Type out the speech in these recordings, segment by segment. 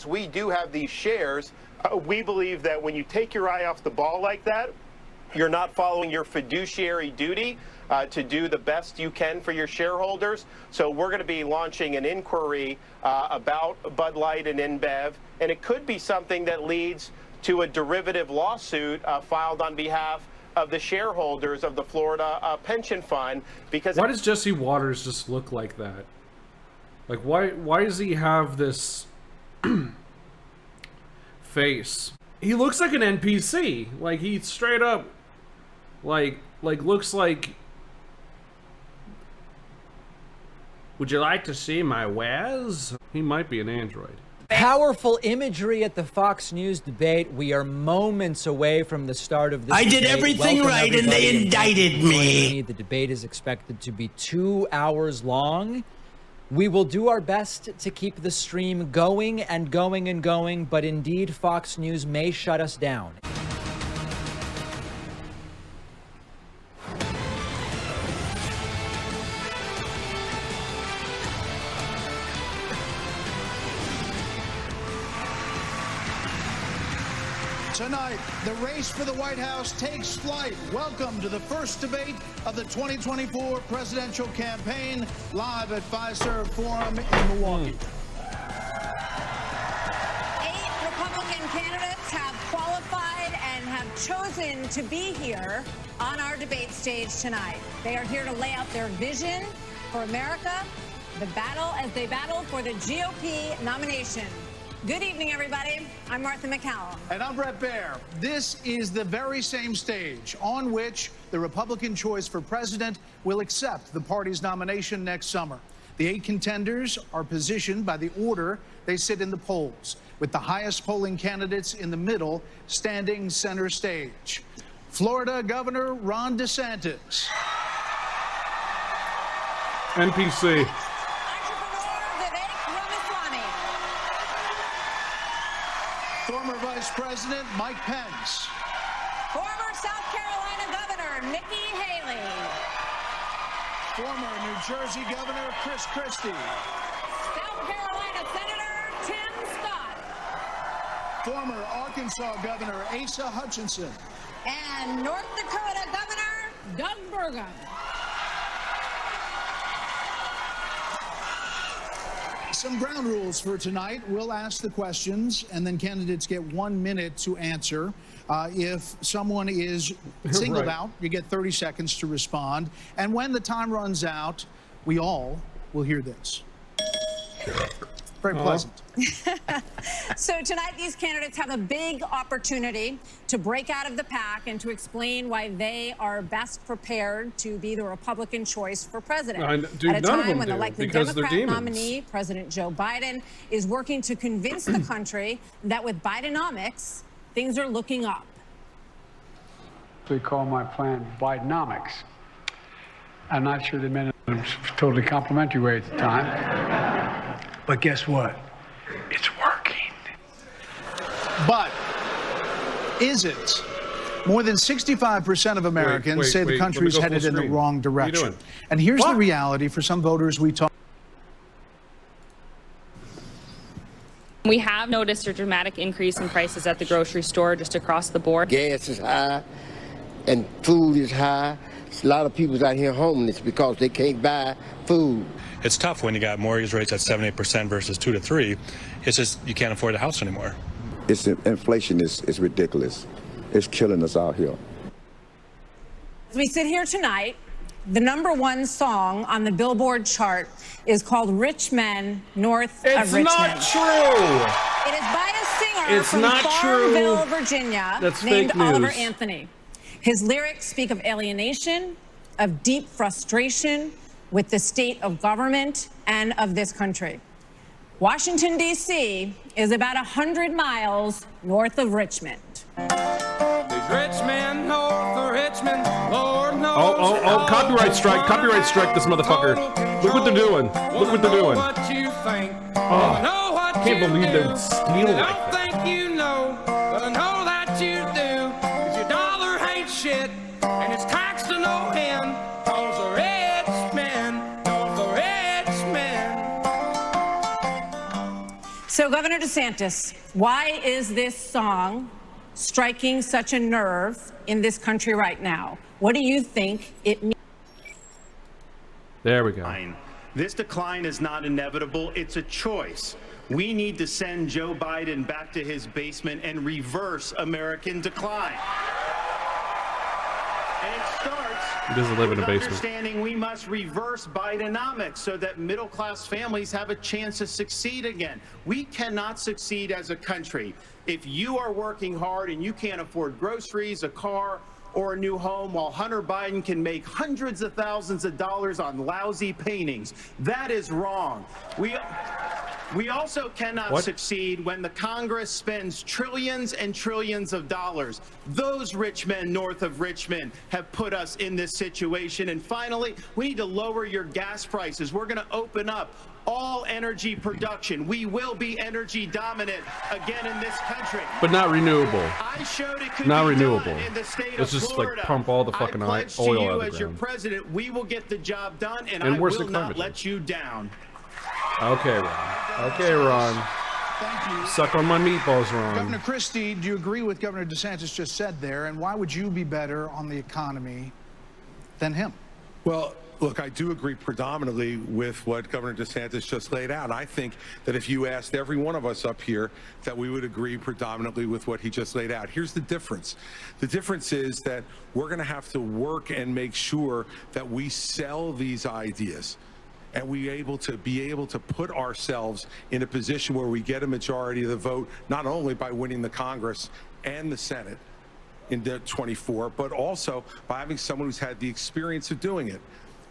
candidates, we do have these shares. We believe that when you take your eye off the ball like that, you're not following your fiduciary duty to do the best you can for your shareholders. So we're going to be launching an inquiry about Bud Light and InBev, and it could be something that leads to a derivative lawsuit filed on behalf of the shareholders of the Florida pension fund. Because why does Jesse Waters just look like that? Like, why does he have this face? He looks like an NPC. Like, he straight up like looks like, would you like to see my wares? He might be an android. Powerful imagery at the Fox News debate. We are moments away from the start of this I debate. did everything Welcome, right and they indicted me. The debate is expected to be 2 hours long. We will do our best to keep the stream going and going and going, but indeed Fox News may shut us down. Tonight, the race for the White House takes flight. Welcome to the first debate of the 2024 presidential campaign, live at Fiserv Forum in Milwaukee. 8 Republican candidates have qualified and have chosen to be here on our debate stage tonight. They are here to lay out their vision for America, the battle as they battle for the GOP nomination. Good evening, everybody. I'm Martha McCallum. And I'm Brett Baer. This is the very same stage on which the Republican choice for president will accept the party's nomination next summer. The 8 contenders are positioned by the order they sit in the polls, with the highest polling candidates in the middle standing center stage. Florida Governor Ron DeSantis. NPC. Former Vice President Mike Pence. Former South Carolina Governor Nikki Haley. Former New Jersey Governor Chris Christie. South Carolina Senator Tim Scott. Former Arkansas Governor Asa Hutchinson. And North Dakota Governor Doug Burgum. Some ground rules for tonight. We'll ask the questions, and then candidates get 1 minute to answer. If someone is singled out, you get 30 seconds to respond. And when the time runs out, we all will hear this. Very pleasant. So tonight, these candidates have a big opportunity to break out of the pack and to explain why they are best prepared to be the Republican choice for president. At a time when the likely Democrat nominee, President Joe Biden, is working to convince the country that with Bidenomics, things are looking up. They call my plan Bidenomics. I'm not sure they meant it in a totally complimentary way at the time. But guess what? It's working. But is it? More than 65% of Americans say the country is headed in the wrong direction. And here's the reality for some voters we talk. We have noticed a dramatic increase in prices at the grocery store just across the board. Gas is high and food is high. A lot of people out here homeless because they can't buy food. It's tough when you got mortgage rates at 7-8% versus 2 to 3. It's just you can't afford the house anymore. Inflation is ridiculous. It's killing us out here. As we sit here tonight, the #1 song on the Billboard chart is called Rich Men North of Richmond. It's not true. It is by a singer from Farmville, Virginia, named Oliver Anthony. His lyrics speak of alienation, of deep frustration with the state of government and of this country. Washington, D.C. is about 100 miles north of Richmond. These rich men north of Richmond, Lord knows. Oh, copyright strike this motherfucker. Look what they're doing. Look what they're doing. Oh, can't believe they would steal like that. I don't think you know, but I know that you do. 'Cause your dollar ain't shit, and it's taxed to no end. 'Cause the rich men, 'cause the rich men. So So, Governor DeSantis, why is this song striking such a nerve in this country right now? What do you think it means? There we go. This decline is not inevitable. It's a choice. We need to send Joe Biden back to his basement and reverse American decline. And it starts He doesn't live in a with basement. understanding we must reverse Bidenomics so that middle-class families have a chance to succeed again. We cannot succeed as a country if you are working hard and you can't afford groceries, a car, or a new home, while Hunter Biden can make hundreds of thousands of dollars on lousy paintings. That is wrong. We also cannot succeed when the Congress spends trillions and trillions of dollars. Those rich men north of Richmond have put us in this situation. And finally, we need to lower your gas prices. We're going to open up all energy production. We will be energy dominant again in this country. But not renewable. I showed it could Not be renewable. done in the state Let's of just Florida. like pump all the fucking I pledge oil to you out of the as your ground. president, we will get the job done, and And I where's the will not climate let you down. Okay, Ron. Okay, Ron. Thank you. Suck on my meatballs, Ron. Governor Christie, do you agree with Governor DeSantis just said there? And why would you be better on the economy than him? Well, look, I do agree predominantly with what Governor DeSantis just laid out. I think that if you asked every one of us up here, that we would agree predominantly with what he just laid out. Here's the difference. The difference is that we're going to have to work and make sure that we sell these ideas. And be able to put ourselves in a position where we get a majority of the vote, not only by winning the Congress and the Senate in 24, but also by having someone who's had the experience of doing it.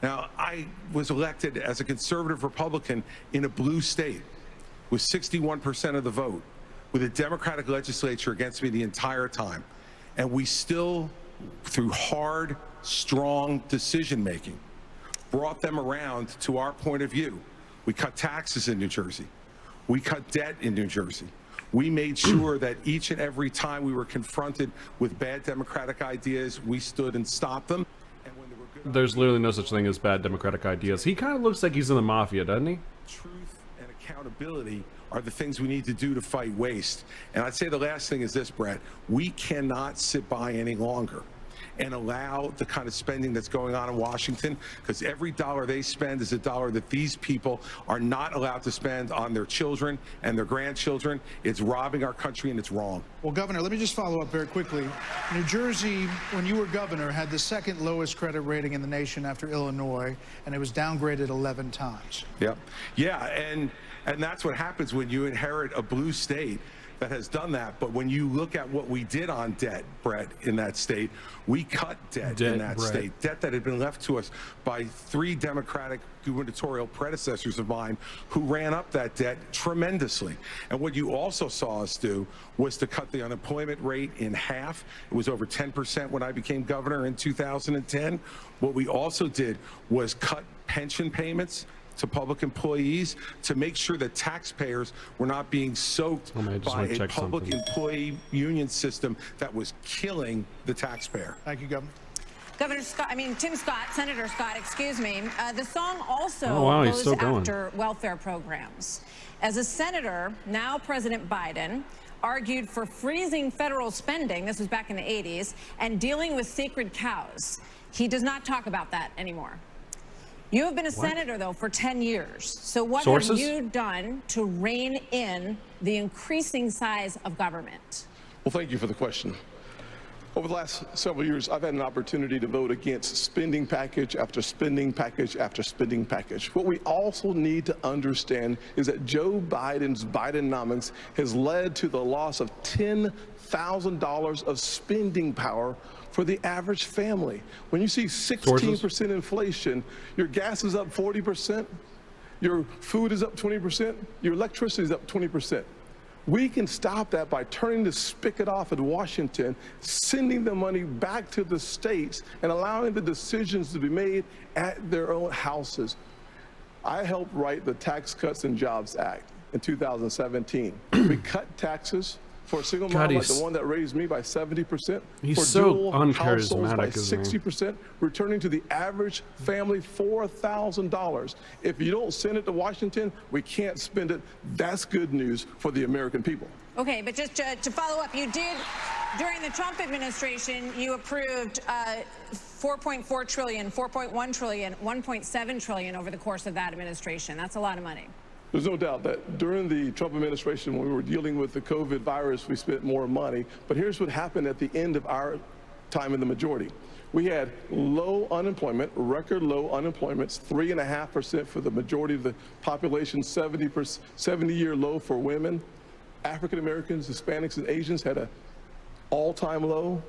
Now, I was elected as a conservative Republican in a blue state with 61% of the vote, with a Democratic legislature against me the entire time. And we still, through hard, strong decision-making, brought them around to our point of view. We cut taxes in New Jersey. We cut debt in New Jersey. We made sure that each and every time we were confronted with bad Democratic ideas, we stood and stopped them. And when they were good, There's literally no such thing as bad Democratic ideas. He kind of looks like he's in the mafia, doesn't he? truth and accountability are the things we need to do to fight waste. And I'd say the last thing is this, Brett. We cannot sit by any longer and allow the kind of spending that's going on in Washington, because every dollar they spend is a dollar that these people are not allowed to spend on their children and their grandchildren. It's robbing our country, and it's wrong. Well, Governor, let me just follow up very quickly. New Jersey, when you were governor, had the second lowest credit rating in the nation after Illinois, and it was downgraded 11 times. Yep. Yeah, and that's what happens when you inherit a blue state that has done that. But when you look at what we did on debt, Brett, in that state, we cut debt in that state. Debt that had been left to us by 3 Democratic gubernatorial predecessors of mine who ran up that debt tremendously. And what you also saw us do was to cut the unemployment rate in half. It was over 10% when I became governor in 2010. What we also did was cut pension payments to public employees to make sure that taxpayers were not being soaked by a public employee union system that was killing the taxpayer. Thank you, Governor. Tim Scott, Senator Scott, excuse me. The song also goes after welfare programs. As a senator, now President Biden argued for freezing federal spending, this was back in the 80s, and dealing with sacred cows. He does not talk about that anymore. You have been a senator, though, for 10 years. So what have you done to rein in the increasing size of government? Well, thank you for the question. Over the last several years, I've had an opportunity to vote against spending package after spending package after spending package. What we also need to understand is that Joe Biden's Bidenomics has led to the loss of $10,000 of spending power for the average family. When you see 16% inflation, your gas is up 40%, your food is up 20%, your electricity is up 20%. We can stop that by turning the spigot off in Washington, sending the money back to the states, and allowing the decisions to be made at their own houses. I helped write the Tax Cuts and Jobs Act in 2017. We cut taxes For a single God, mom like the one that raised me by 70%. He's for so dual households by uncharismatic, isn't he? 60%, returning to the average family $4,000. If you don't send it to Washington, we can't spend it. That's good news for the American people. Okay, but just to follow up, you did, during the Trump administration, you approved $4.4 trillion, $4.1 trillion, $1.7 trillion over the course of that administration. That's a lot of money. There's no doubt that during the Trump administration, when we were dealing with the COVID virus, we spent more money. But here's what happened at the end of our time in the majority. We had low unemployment, record low unemployment, 3.5% for the majority of the population, 70-year low for women. African Americans, Hispanics, and Asians had an all-time low,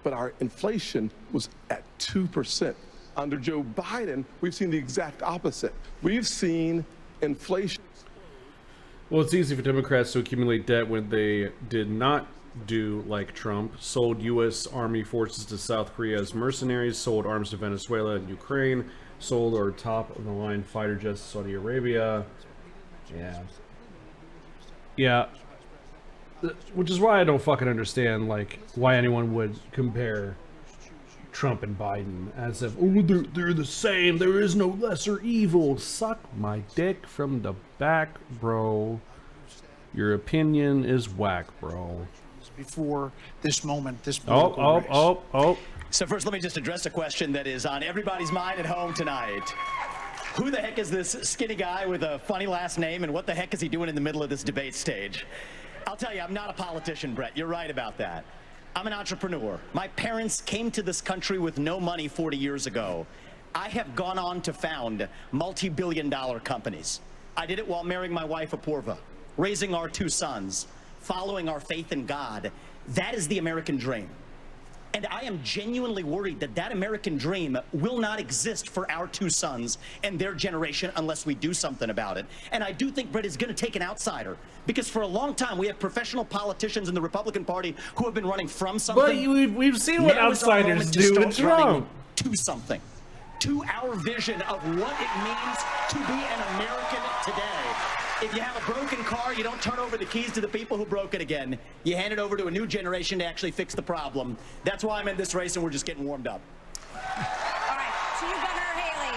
but our inflation was at 2%. Under Joe Biden, we've seen the exact opposite. We've seen inflation. Well, it's easy for Democrats to accumulate debt when they did not do like Trump, sold U.S. Army forces to South Korea as mercenaries, sold arms to Venezuela and Ukraine, sold our top-of-the-line fighter jets to Saudi Arabia. Yeah. Which is why I don't fucking understand, like, why anyone would compare Trump and Biden as if, oh, they're the same, there is no lesser evil. Suck my dick from the back, bro. Your opinion is whack, bro. Before this moment, this Oh. So first, let me just address a question that is on everybody's mind at home tonight. Who the heck is this skinny guy with a funny last name, and what the heck is he doing in the middle of this debate stage? I'll tell you, I'm not a politician, Brett. You're right about that. I'm an entrepreneur. My parents came to this country with no money 40 years ago. I have gone on to found multi-billion-dollar companies. I did it while marrying my wife, Apoorva, raising our 2 sons, following our faith in God. That is the American dream. And I am genuinely worried that that American dream will not exist for our 2 sons and their generation unless we do something about it. And I do think Brett is going to take an outsider, because for a long time we have professional politicians in the Republican Party who have been running from something. But we've seen what outsiders do to Trump. To something. To our vision of what it means to be an American today. If you have a broken car, you don't turn over the keys to the people who broke it again. You hand it over to a new generation to actually fix the problem. That's why I'm in this race, and we're just getting warmed up. All right, to you, Governor Haley.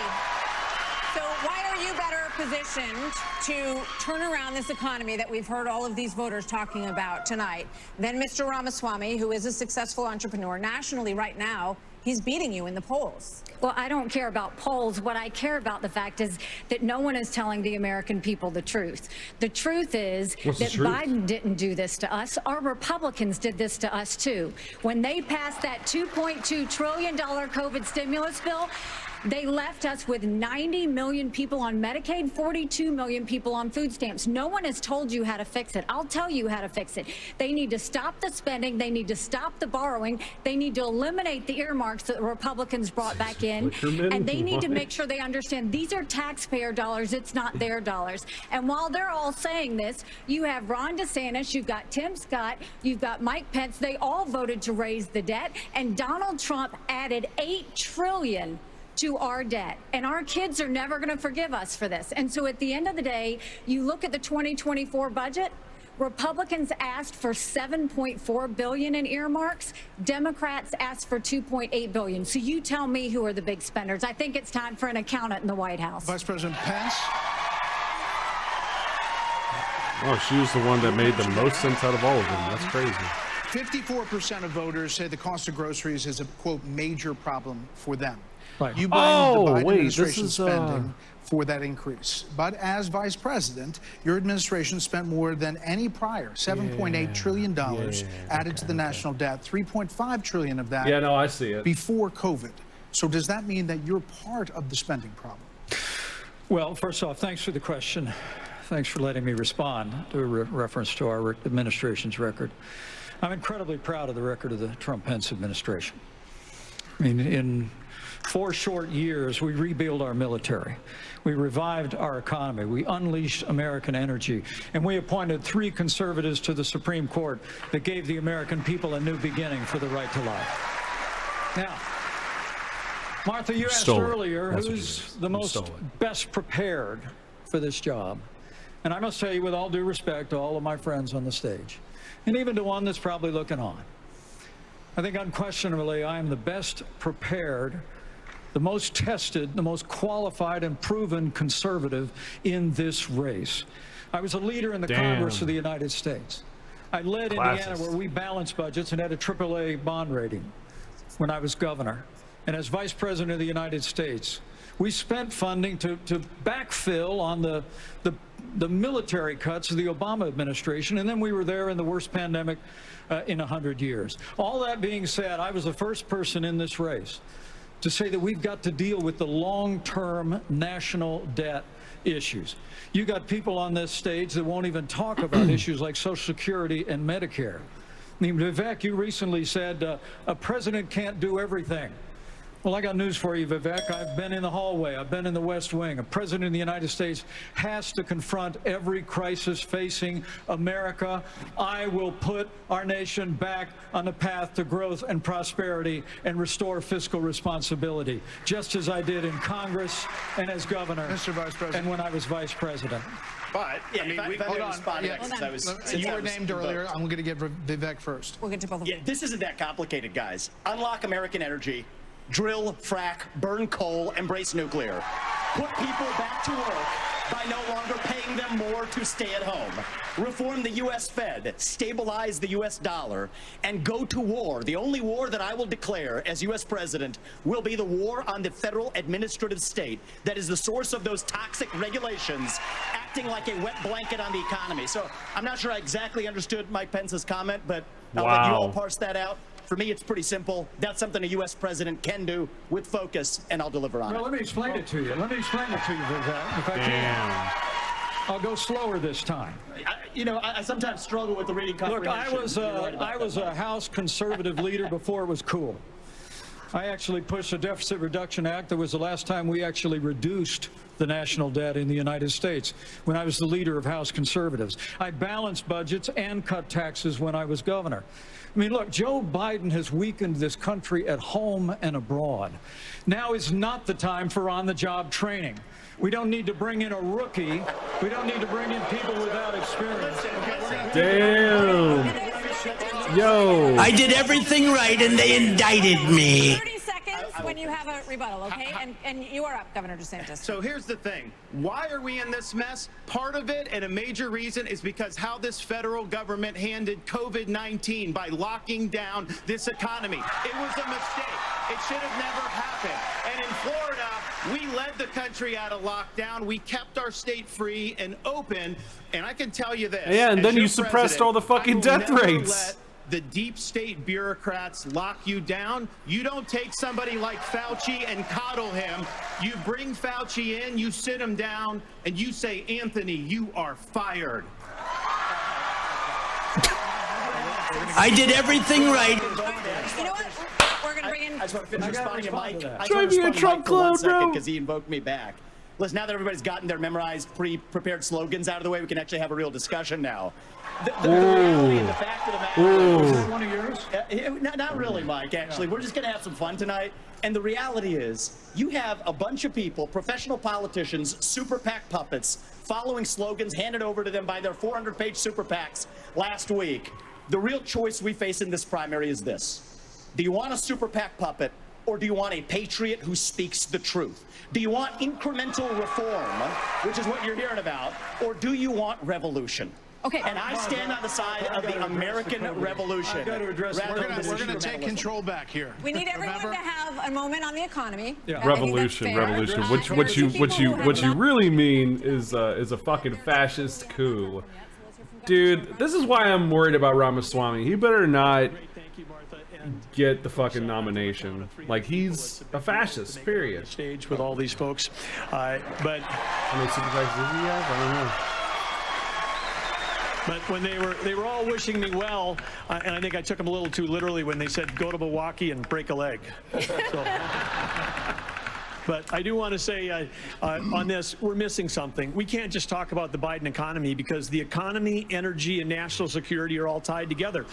So why are you better positioned to turn around this economy that we've heard all of these voters talking about tonight than Mr. Ramaswamy, who is a successful entrepreneur nationally right now? He's beating you in the polls. Well, I don't care about polls. What I care about, the fact is that no one is telling the American people the truth. The truth is that Biden didn't do this to us. Our Republicans did this to us, too. When they passed that $2.2 trillion COVID stimulus bill, they left us with 90 million people on Medicaid, 42 million people on food stamps. No one has told you how to fix it. I'll tell you how to fix it. They need to stop the spending. They need to stop the borrowing. They need to eliminate the earmarks that the Republicans brought back in. And they need to make sure they understand these are taxpayer dollars. It's not their dollars. And while they're all saying this, you have Ron DeSantis, you've got Tim Scott, you've got Mike Pence. They all voted to raise the debt. And Donald Trump added $8 trillion to our debt, and our kids are never going to forgive us for this. And so at the end of the day, you look at the 2024 budget, Republicans asked for $7.4 billion in earmarks. Democrats asked for $2.8 billion. So you tell me who are the big spenders. I think it's time for an accountant in the White House. Vice President Pence. Oh, she was the one that made the most sense out of all of them. That's crazy. 54% of voters say the cost of groceries is a, quote, major problem for them. Right. You blame the Biden administration's spending for that increase. But as vice president, your administration spent more than any prior, $7.8 trillion added to the national debt, $3.5 trillion of that I see it. before COVID. So does that mean that you're part of the spending problem? Well, first off, thanks for the question. Thanks for letting me respond to a reference to our administration's record. I'm incredibly proud of the record of the Trump-Pence administration. I mean, in 4 short years, we rebuilt our military. We revived our economy. We unleashed American energy. And we appointed 3 conservatives to the Supreme Court that gave the American people a new beginning for the right to life. Now, Martha, you asked earlier who's the most best prepared for this job. And I must tell you, with all due respect to all of my friends on the stage, and even to one that's probably looking on. I think unquestionably I am the best prepared, the most tested, the most qualified and proven conservative in this race. I was a leader in the Congress of the United States. I led Indiana where we balanced budgets and had a AAA bond rating when I was governor. And as Vice President of the United States, we spent funding to backfill on the military cuts of the Obama administration, and then we were there in the worst pandemic in 100 years. All that being said, I was the first person in this race to say that we've got to deal with the long-term national debt issues. You got people on this stage that won't even talk about issues like Social Security and Medicare. I mean, Vivek, you recently said a president can't do everything. Well, I got news for you, Vivek. I've been in the hallway. I've been in the West Wing. A president of the United States has to confront every crisis facing America. I will put our nation back on the path to growth and prosperity and restore fiscal responsibility, just as I did in Congress and as governor. Mr. Vice President. And when I was vice president. But, I mean, hold on. You were named earlier. I'm going to give Vivek first. We'll get to both of them. This isn't that complicated, guys. Unlock American energy. Drill, frack, burn coal, embrace nuclear. Put people back to work by no longer paying them more to stay at home. Reform the U.S. Fed, stabilize the U.S. dollar, and go to war. The only war that I will declare as U.S. president will be the war on the federal administrative state that is the source of those toxic regulations acting like a wet blanket on the economy. So I'm not sure I exactly understood Mike Pence's comment, but I'll let you all parse that out. For me, it's pretty simple. That's something a U.S. president can do with focus, and I'll deliver on it. Well, let me explain it to you. Let me explain it to you, Vivek, if I can. I'll go slower this time. I sometimes struggle with the reading comprehension. Look, I was a House conservative leader before it was cool. I actually pushed a Deficit Reduction Act. That was the last time we actually reduced the national debt in the United States, when I was the leader of House conservatives. I balanced budgets and cut taxes when I was governor. I mean, look, Joe Biden has weakened this country at home and abroad. Now is not the time for on-the-job training. We don't need to bring in a rookie. We don't need to bring in people without experience. Damn. Yo. I did everything right and they indicted me. 30 seconds when you have a rebuttal, okay? And you are up, Governor DeSantis. So here's the thing. Why are we in this mess? Part of it, and a major reason, is because how this federal government handled COVID-19 by locking down this economy. It was a mistake. It should have never happened. And in Florida, we led the country out of lockdown. We kept our state free and open. And I can tell you this. Yeah, and then you suppressed all the fucking death rates. Let the deep state bureaucrats lock you down. You don't take somebody like Fauci and coddle him. You bring Fauci in, you sit him down, and you say, Anthony, you are fired. I did everything right. You know what? We're going to bring in... I just want to finish responding to Mike. Try being a Trump clone, bro. Because he invoked me back. Listen, now that everybody's gotten their memorized, pre-prepared slogans out of the way, we can actually have a real discussion now. The reality and the fact of the matter is that one of yours? Not really, Mike, actually. We're just going to have some fun tonight. And the reality is, you have a bunch of people, professional politicians, super PAC puppets, following slogans handed over to them by their 400-page super PACs last week. The real choice we face in this primary is this. Do you want a super PAC puppet, or do you want a patriot who speaks the truth? Do you want incremental reform, which is what you're hearing about, or do you want revolution? Okay. And I stand on the side of the American Revolution. We're going to take control back here. We need everyone to have a moment on the economy. Yeah. Revolution. What you really mean is a fucking fascist coup. Dude, this is why I'm worried about Ramaswamy. He better not get the fucking nomination. Like, he's a fascist, period. Stage with all these folks, but how many supervisors does he have? I don't know. But when they were all wishing me well, and I think I took them a little too literally when they said go to Milwaukee and break a leg. So. But I do want to say on this, we're missing something. We can't just talk about the Biden economy because the economy, energy, and national security are all tied together.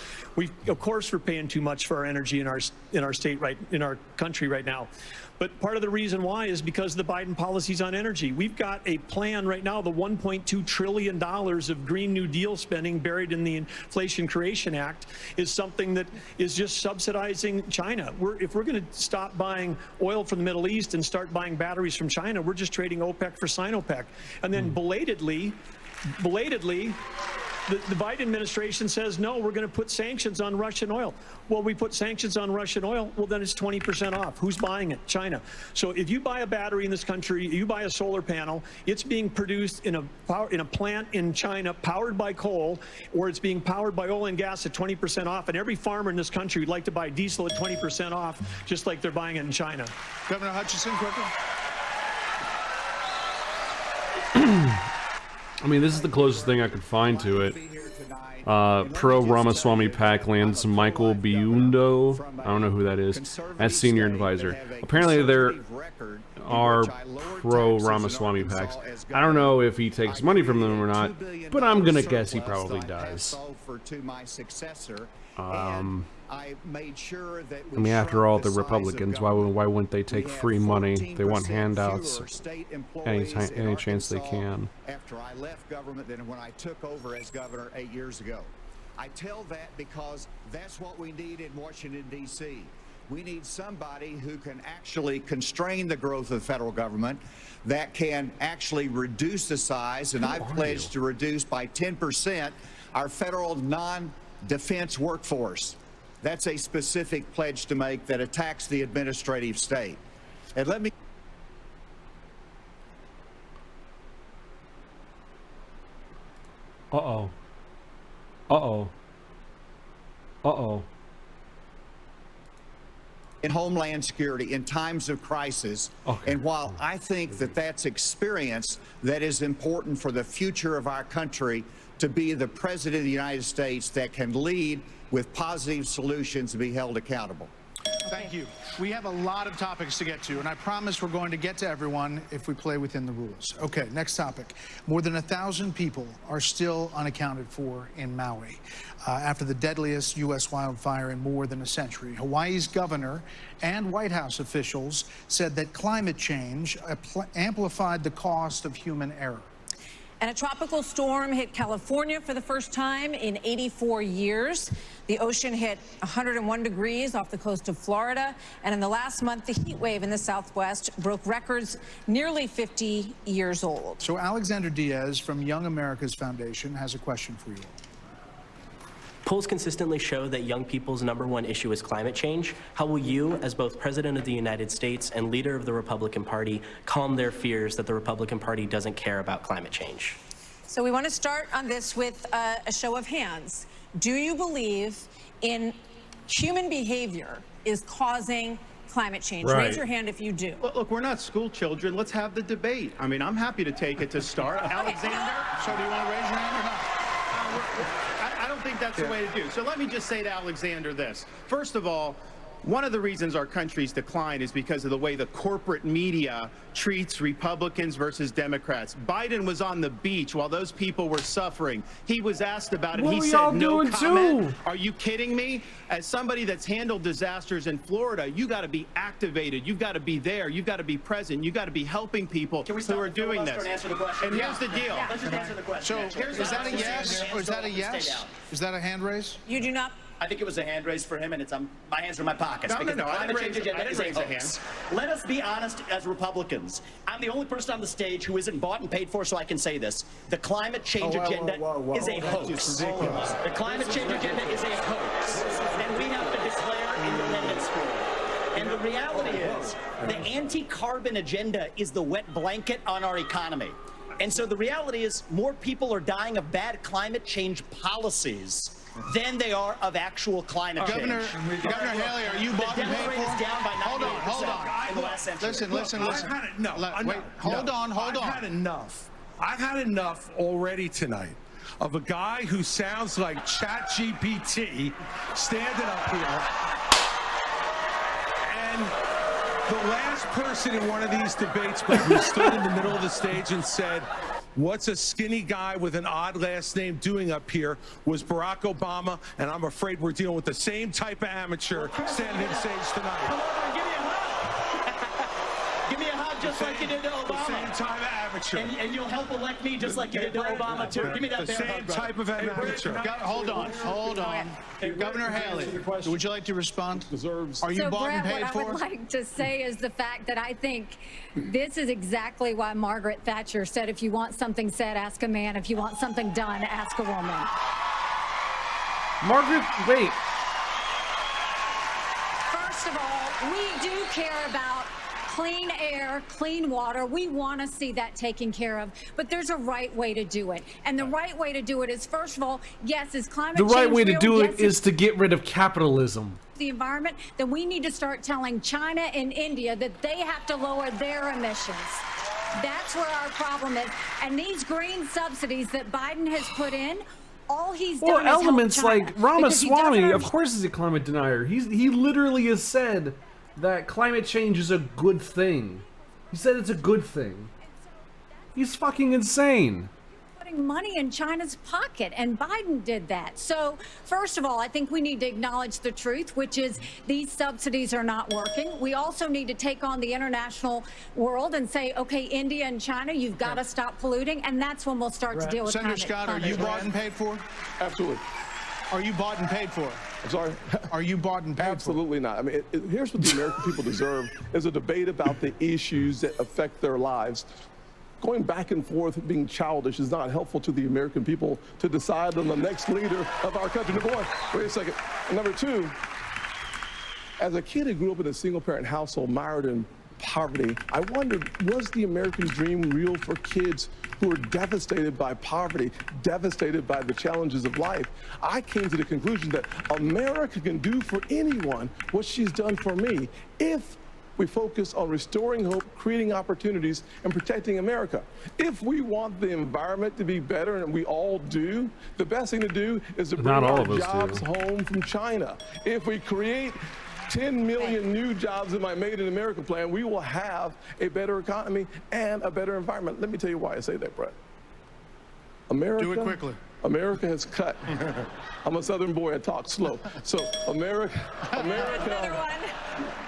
Of course, we're paying too much for our energy in our state, in our country right now. But part of the reason why is because of the Biden policies on energy. We've got a plan right now, the $1.2 trillion of Green New Deal spending buried in the Inflation Creation Act is something that is just subsidizing China. If we're going to stop buying oil from the Middle East and start buying batteries from China, we're just trading OPEC for Sinopec. And then belatedly, the Biden administration says, no, we're going to put sanctions on Russian oil. Well, we put sanctions on Russian oil, well, then it's 20% off. Who's buying it? China. So if you buy a battery in this country, you buy a solar panel, it's being produced in a plant in China powered by coal, or it's being powered by oil and gas at 20% off. And every farmer in this country would like to buy diesel at 20% off, just like they're buying it in China. Governor Hutchinson, quickly. I mean, this is the closest thing I could find to it. Pro Ramaswamy PAC lands Michael Biundo, I don't know who that is, as senior advisor. Apparently there are pro Ramaswamy PACs. I don't know if he takes money from them or not, but I'm gonna guess he probably does. I mean, after all, the Republicans, why wouldn't they take free money? They want handouts any chance they can. After I left government than when I took over as governor 8 years ago. I tell that because that's what we need in Washington, D.C. We need somebody who can actually constrain the growth of the federal government, that can actually reduce the size, and I've pledged to reduce by 10% our federal non-defense workforce. That's a specific pledge to make that attacks the administrative state. And let me... Uh-oh. Uh-oh. Uh-oh. In Homeland Security in times of crisis. Okay. And while I think that that's experience that is important for the future of our country, to be the President of the United States that can lead with positive solutions and be held accountable. Thank you. We have a lot of topics to get to, and I promise we're going to get to everyone if we play within the rules. Okay, next topic. More than 1,000 people are still unaccounted for in Maui after the deadliest U.S. wildfire in more than a century. Hawaii's governor and White House officials said that climate change amplified the cost of human error. And a tropical storm hit California for the first time in 84 years. The ocean hit 101 degrees off the coast of Florida. And in the last month, the heat wave in the Southwest broke records nearly 50 years old. So Alexander Diaz from Young America's Foundation has a question for you. Polls consistently show that young people's #1 issue is climate change. How will you, as both President of the United States and leader of the Republican Party, calm their fears that the Republican Party doesn't care about climate change? So we want to start on this with a show of hands. Do you believe in human behavior is causing climate change? Right. Raise your hand if you do. Look, we're not school children. Let's have the debate. I mean, I'm happy to take it to start. Alexander? So do you want to raise your hand or not? I don't think that's the way to do. So let me just say to Alexander this. First of all, one of the reasons our country's decline is because of the way the corporate media treats Republicans versus Democrats. Biden was on the beach while those people were suffering. He was asked about it. He said no comment. Are you kidding me? As somebody that's handled disasters in Florida, you got to be activated. You've got to be there. You've got to be present. You've got to be helping people who are doing this. And here's the deal. Let's just answer the question. So is that a yes or is that a yes? Is that a hand raise? You do not. I think it was a hand raise for him, and it's my hands are in my pockets. No, because no, the climate change agenda is a hoax. hand. Let us be honest as Republicans. I'm the only person on the stage who isn't bought and paid for, so I can say this. The climate change agenda is a hoax. The climate change agenda is a hoax, and we have to declare independence for it. And the reality is, the anti-carbon agenda is the wet blanket on our economy. And so the reality is, more people are dying of bad climate change policies than they are of actual climate change. Governor Haley, are you bought and paid for? Down by 98% in the last century. Listen. I've had enough. Wait, hold on. I've had enough. I've had enough already tonight of a guy who sounds like ChatGPT standing up here The last person in one of these debates, Brett, who stood in the middle of the stage and said, "What's a skinny guy with an odd last name doing up here?" was Barack Obama, and I'm afraid we're dealing with the same type of amateur standing on stage tonight. Come over and give me a hug. Give me a hug just like you did to Obama. The same type of amateur. And you'll help elect me just like you did to Obama, too. Give me that the bear same hug, type of amateur. Hold on. Governor Haley, would you like to respond? Are you bought and paid what for? I would like to say is the fact that I think this is exactly why Margaret Thatcher said, if you want something said, ask a man. If you want something done, ask a woman. Margaret, wait. First of all, we do care about clean air, clean water. We want to see that taken care of, but there's a right way to do it. And the right way to do it is, first of all, yes, is climate change The right way to real? do Yes, it is to get rid of capitalism. the environment, then we need to start telling China and India that they have to lower their emissions. That's where our problem is. And these green subsidies that Biden has put in, all he's done is help elements China, like because he Ramaswamy, doesn't of course, is a climate denier. He literally has said that climate change is a good thing. He said it's a good thing. He's fucking insane. putting money in China's pocket, and Biden did that. So, first of all, I think we need to acknowledge the truth, which is these subsidies are not working. We also need to take on the international world and say, okay, India and China, you've got to stop polluting, and that's when we'll start to deal with Senator Scott, are you bought and paid for? Absolutely. Are you bought and paid for? I'm sorry? Are you bought and paid Absolutely not. I mean, here's what the American people deserve is a debate about the issues that affect their lives. Going back and forth being childish is not helpful to the American people to decide on the next leader of our country. Number one, wait a second. And number two, as a kid who grew up in a single-parent household mired in poverty, I wondered, was the American dream real for kids who were devastated by poverty, devastated by the challenges of life? I came to the conclusion that America can do for anyone what she's done for me if we focus on restoring hope, creating opportunities, and protecting America. If we want the environment to be better, and we all do, the best thing to do is to bring our jobs home from China. If we create 10 million new jobs in my Made in America plan, we will have a better economy and a better environment. Let me tell you why I say that, Brett. America, do it quickly. America has cut. I'm a Southern boy, I talk slow. So America,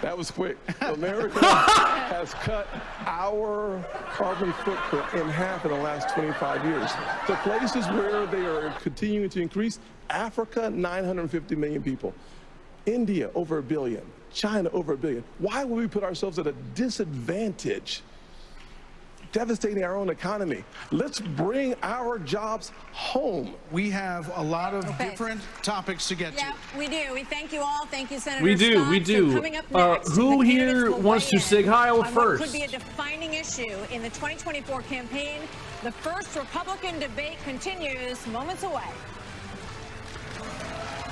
that was quick. America has cut our carbon footprint in half in the last 25 years. The places where they are continuing to increase, Africa, 950 million people. India, over 1 billion. China, over 1 billion. Why would we put ourselves at a disadvantage, devastating our own economy? Let's bring our jobs home. We have a lot of different topics to get to. Yeah, we do. We thank you all. Thank you, Senator We do, Scott. we do. So coming up next, Who the here candidates will wants to weigh say in Heil on what first? could be a defining issue in the 2024 campaign. The first Republican debate continues moments away.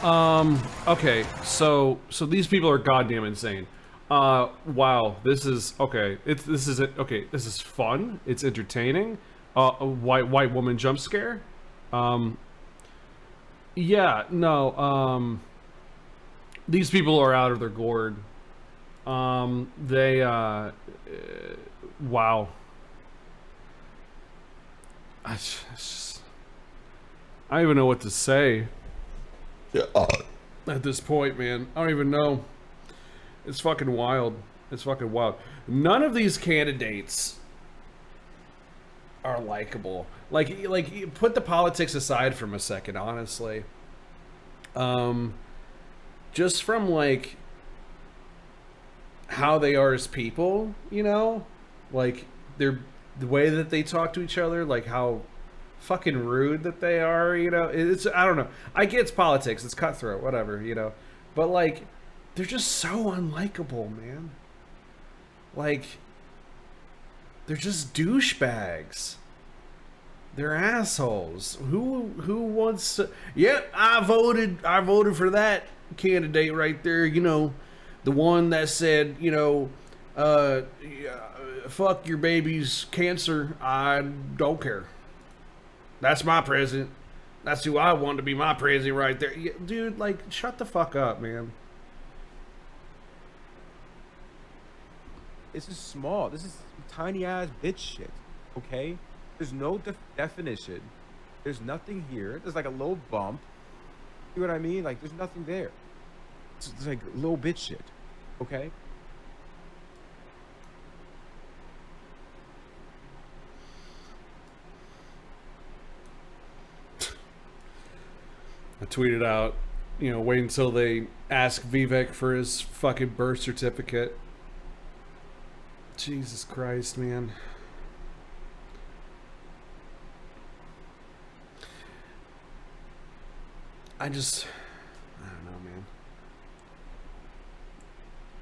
Okay, so these people are goddamn insane. Wow, this is okay. This is fun. It's entertaining. A white woman jump scare. Yeah, no. These people are out of their gourd. Wow. I don't even know what to say. Yeah. At this point, man, I don't even know. It's fucking wild. It's fucking wild. None of these candidates are likable. Like put the politics aside from a second, honestly. Just from like how they are as people, you know, like the way that they talk to each other, like how fucking rude that they are, you know. It's, I don't know, I get it's politics, it's cutthroat, whatever, you know, but like they're just so unlikable, man. Like they're just douchebags. They're assholes. Who wants to, yep, I voted for that candidate right there, you know, the one that said, you know, fuck your baby's cancer, I don't care. That's my president. That's who I want to be my president right there. Yeah, dude, like, shut the fuck up, man. This is small. This is tiny ass bitch shit. Okay? There's no definition. There's nothing here. There's like a little bump. You know what I mean? Like there's nothing there. It's like little bitch shit. Okay? I tweeted out, you know, wait until they ask Vivek for his fucking birth certificate. Jesus Christ, man. I don't know, man.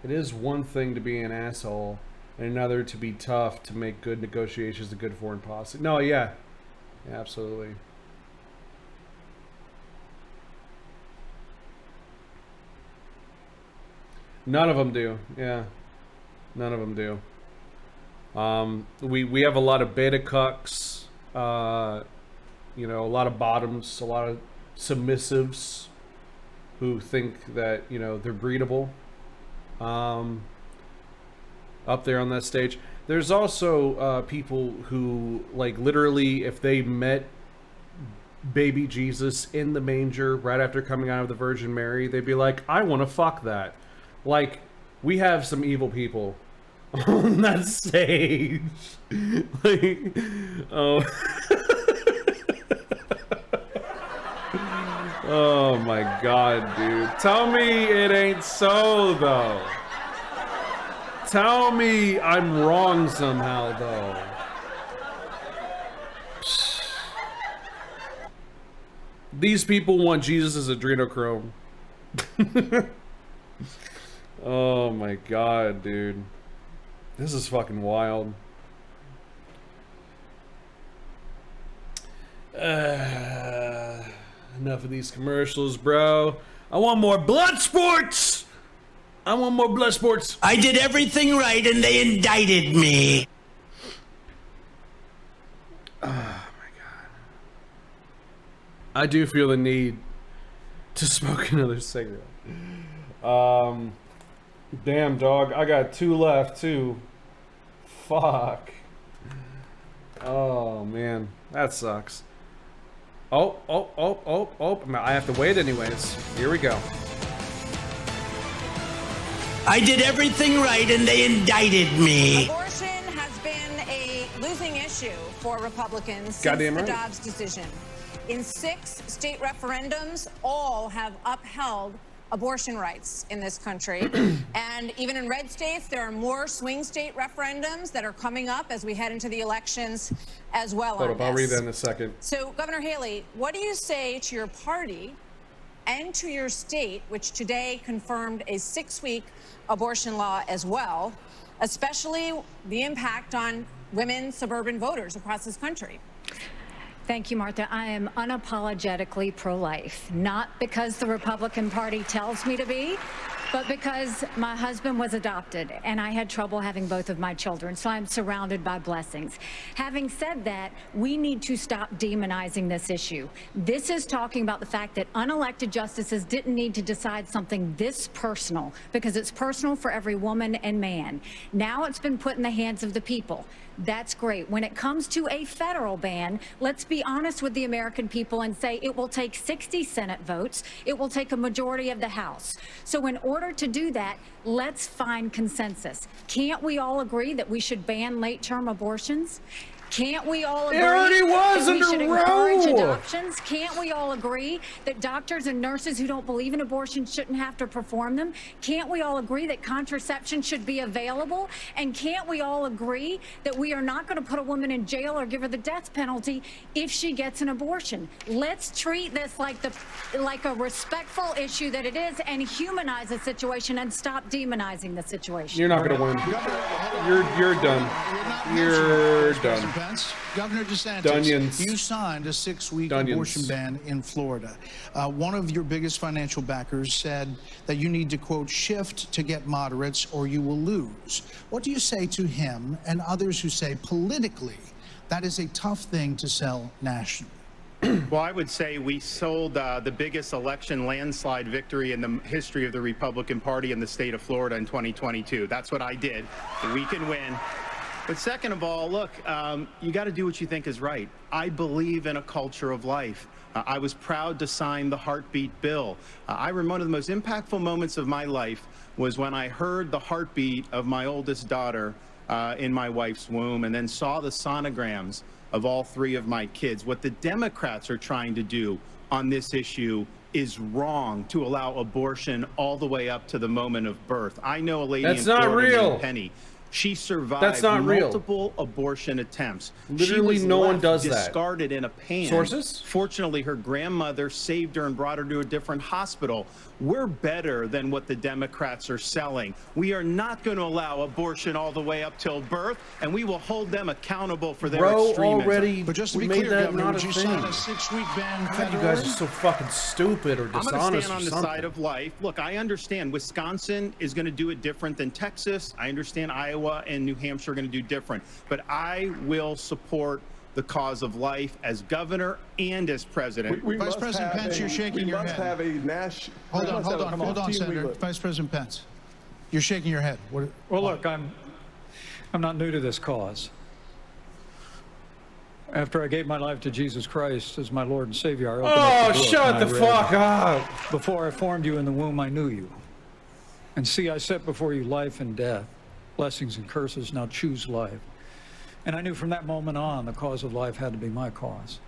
It is one thing to be an asshole, and another to be tough to make good negotiations and good foreign policy. No, yeah. Yeah, absolutely. None of them do. Yeah. None of them do. We have a lot of beta cucks, you know, a lot of bottoms, a lot of submissives who think that, you know, they're breedable up there on that stage. There's also people who, like, literally, if they met baby Jesus in the manger right after coming out of the Virgin Mary, they'd be like, I want to fuck that. Like, we have some evil people on that stage. Like, oh. Oh my God, dude. Tell me it ain't so, though. Tell me I'm wrong somehow, though. These people want Jesus' adrenochrome. Oh my God, dude. This is fucking wild. Enough of these commercials, bro. I want more blood sports! I want more blood sports. I did everything right and they indicted me. Oh my God. I do feel the need to smoke another cigarette. Damn, dog. I got 2 left, too. Fuck. Oh, man. That sucks. Oh. I have to wait anyways. Here we go. I did everything right and they indicted me. Abortion has been a losing issue for Republicans since the Dobbs decision. In 6 state referendums, all have upheld abortion rights in this country. And even in red states, there are more swing state referendums that are coming up as we head into the elections as well. Hold up, I'll read that in a second. So, Governor Haley, what do you say to your party and to your state, which today confirmed a 6-week abortion law as well, especially the impact on women suburban voters across this country? Thank you, Martha. I am unapologetically pro-life, not because the Republican Party tells me to be, but because my husband was adopted and I had trouble having both of my children, so I'm surrounded by blessings. Having said that, we need to stop demonizing this issue. This is talking about the fact that unelected justices didn't need to decide something this personal, because it's personal for every woman and man. Now it's been put in the hands of the people. That's great. When it comes to a federal ban, let's be honest with the American people and say it will take 60 Senate votes. It will take a majority of the House. So in order to do that, let's find consensus. Can't we all agree that we should ban late-term abortions? Can't we all agree that we should encourage adoptions? Can't we all agree that doctors and nurses who don't believe in abortion shouldn't have to perform them? Can't we all agree that contraception should be available? And can't we all agree that we are not going to put a woman in jail or give her the death penalty if she gets an abortion? Let's treat this like a respectful issue that it is and humanize the situation and stop demonizing the situation. You're not going to win. You're done. You're done. Governor DeSantis, Dunions. you signed a 6-week abortion ban in Florida. One of your biggest financial backers said that you need to, quote, shift to get moderates or you will lose. What do you say to him and others who say politically that is a tough thing to sell nationally? Well, I would say we sold the biggest election landslide victory in the history of the Republican Party in the state of Florida in 2022. That's what I did. We can win. But second of all, look, you got to do what you think is right. I believe in a culture of life. I was proud to sign the heartbeat bill. I remember one of the most impactful moments of my life was when I heard the heartbeat of my oldest daughter in my wife's womb, and then saw the sonograms of all 3 of my kids. What the Democrats are trying to do on this issue is wrong, to allow abortion all the way up to the moment of birth. I know a lady in Florida named Penny. She survived multiple abortion attempts. Literally, no one does that. Discarded in a pan. Sources? Fortunately, her grandmother saved her and brought her to a different hospital. We're better than what the Democrats are selling. We are not going to allow abortion all the way up till birth, and we will hold them accountable for their extremism. But just to be clear, Governor, would you sign a 6-week ban federally? You guys are so fucking stupid or dishonest. I'm going to stand on the side of life. Look, I understand Wisconsin is going to do it different than Texas. I understand Iowa and New Hampshire are going to do different. But I will support the cause of life as governor and as president. Vice President Pence, you're shaking your head. We must have a national... Hold on, Senator. Vice President Pence, you're shaking your head. Well, look, I'm not new to this cause. After I gave my life to Jesus Christ as my Lord and Savior, I opened up the book shut the fuck up! Before I formed you in the womb, I knew you. And see, I set before you life and death, blessings and curses. Now choose life. And I knew from that moment on, the cause of life had to be my cause.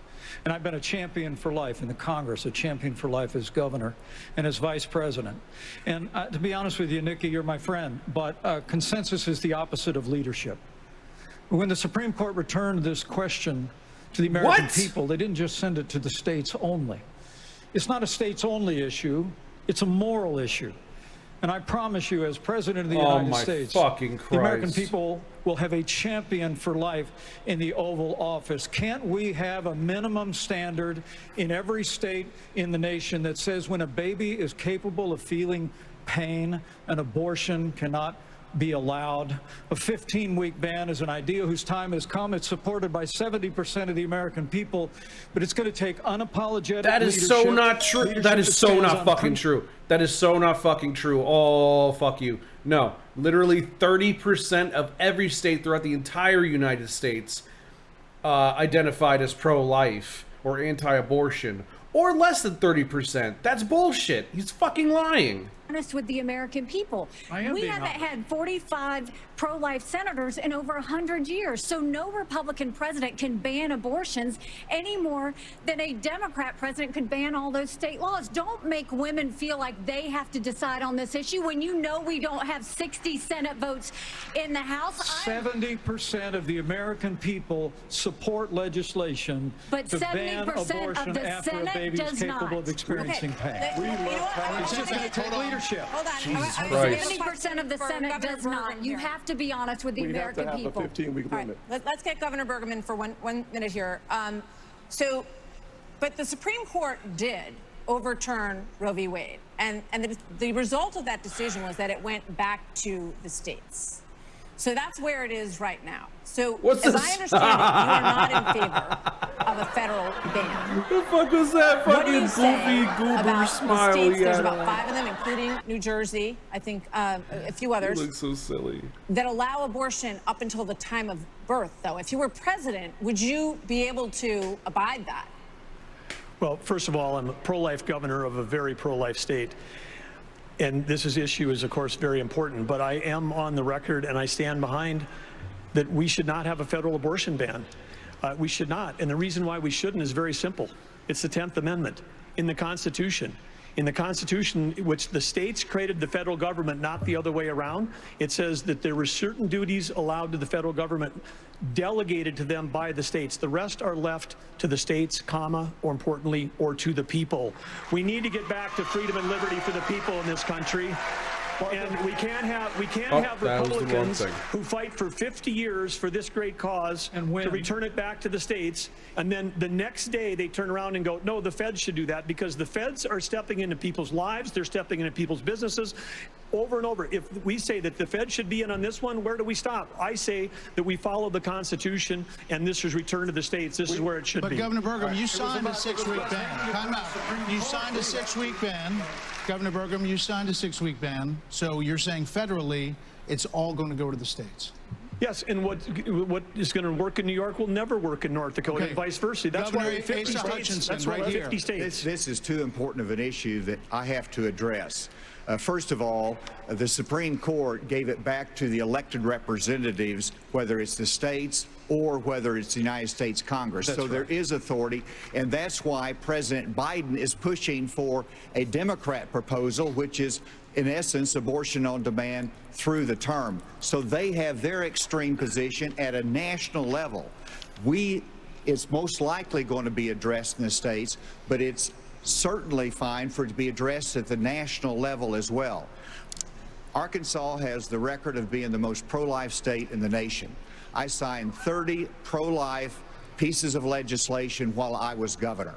And I've been a champion for life in the Congress, a champion for life as governor and as vice president. And to be honest with you, Nikki, you're my friend, but consensus is the opposite of leadership. When the Supreme Court returned this question to the American people, they didn't just send it to the states only. It's not a states only issue, it's a moral issue. And I promise you, as President of the United States, the American people will have a champion for life in the Oval Office. Can't we have a minimum standard in every state in the nation that says when a baby is capable of feeling pain, an abortion cannot be allowed? A 15-week ban is an idea whose time has come. It's supported by 70% of the American people, but it's going to take unapologetic That is so not true. That is so not fucking true. That is so not fucking true. Oh, fuck you. No, literally 30% of every state throughout the entire United States identified as pro-life or anti-abortion, or less than 30%. That's bullshit. He's fucking lying. Honest with the American people. We haven't had 45 pro-life senators in over 100 years, so no Republican president can ban abortions any more than a Democrat president could ban all those state laws. Don't make women feel like they have to decide on this issue when you know we don't have 60 Senate votes in the House. 70% of the American people support legislation to ban abortion after a baby is capable of experiencing pain. It's just going to take leadership. Hold on. Jesus Christ. 70% of the Senate does not. You have to be honest with the American people. We have to have a 15-week limit. Let's get Governor Bergman for one minute here. But the Supreme Court did overturn Roe v. Wade, and the result of that decision was that it went back to the states. So that's where it is right now. So as I understand it, you are not in favor of a federal ban. What the fuck was that fucking goofy goober smile? The states, there's about 5 of them, including New Jersey, I think a few others. You look so silly. That allow abortion up until the time of birth, though. If you were president, would you be able to abide that? Well, first of all, I'm a pro-life governor of a very pro-life state. And this issue is, of course, very important. But I am on the record, and I stand behind that we should not have a federal abortion ban. We should not. And the reason why we shouldn't is very simple. It's the 10th Amendment in the Constitution. In the Constitution, which the states created the federal government, not the other way around, it says that there were certain duties allowed to the federal government delegated to them by the states. The rest are left to the states, comma, or importantly, or to the people. We need to get back to freedom and liberty for the people in this country. And we can't have that was the wrong Republicans thing. who fight for 50 years for this great cause and to return it back to the states, and then the next day they turn around and go, no, the feds should do that, because the feds are stepping into people's lives, they're stepping into people's businesses. Over and over, if we say that the Fed should be in on this one, where do we stop? I say that we follow the Constitution, and this is returned to the states. This is where it should be. But Governor Burgum, you signed a 6-week ban. Time out. You signed a 6-week ban. Governor Burgum, you signed a 6-week ban. So you're saying federally, it's all going to go to the states. Yes, and what is going to work in New York will never work in North Dakota, and vice versa. That's Governor why 50 Asa states. Hutchinson, That's why right 50 here. states. This is too important of an issue that I have to address. First of all, the Supreme Court gave it back to the elected representatives, whether it's the states or whether it's the United States Congress. That's so right. there is authority, and that's why President Biden is pushing for a Democrat proposal, which is, in essence, abortion on demand through the term. So they have their extreme position at a national level. It's most likely going to be addressed in the states, but it's certainly fine for it to be addressed at the national level as well. Arkansas has the record of being the most pro-life state in the nation. I signed 30 pro-life pieces of legislation while I was governor.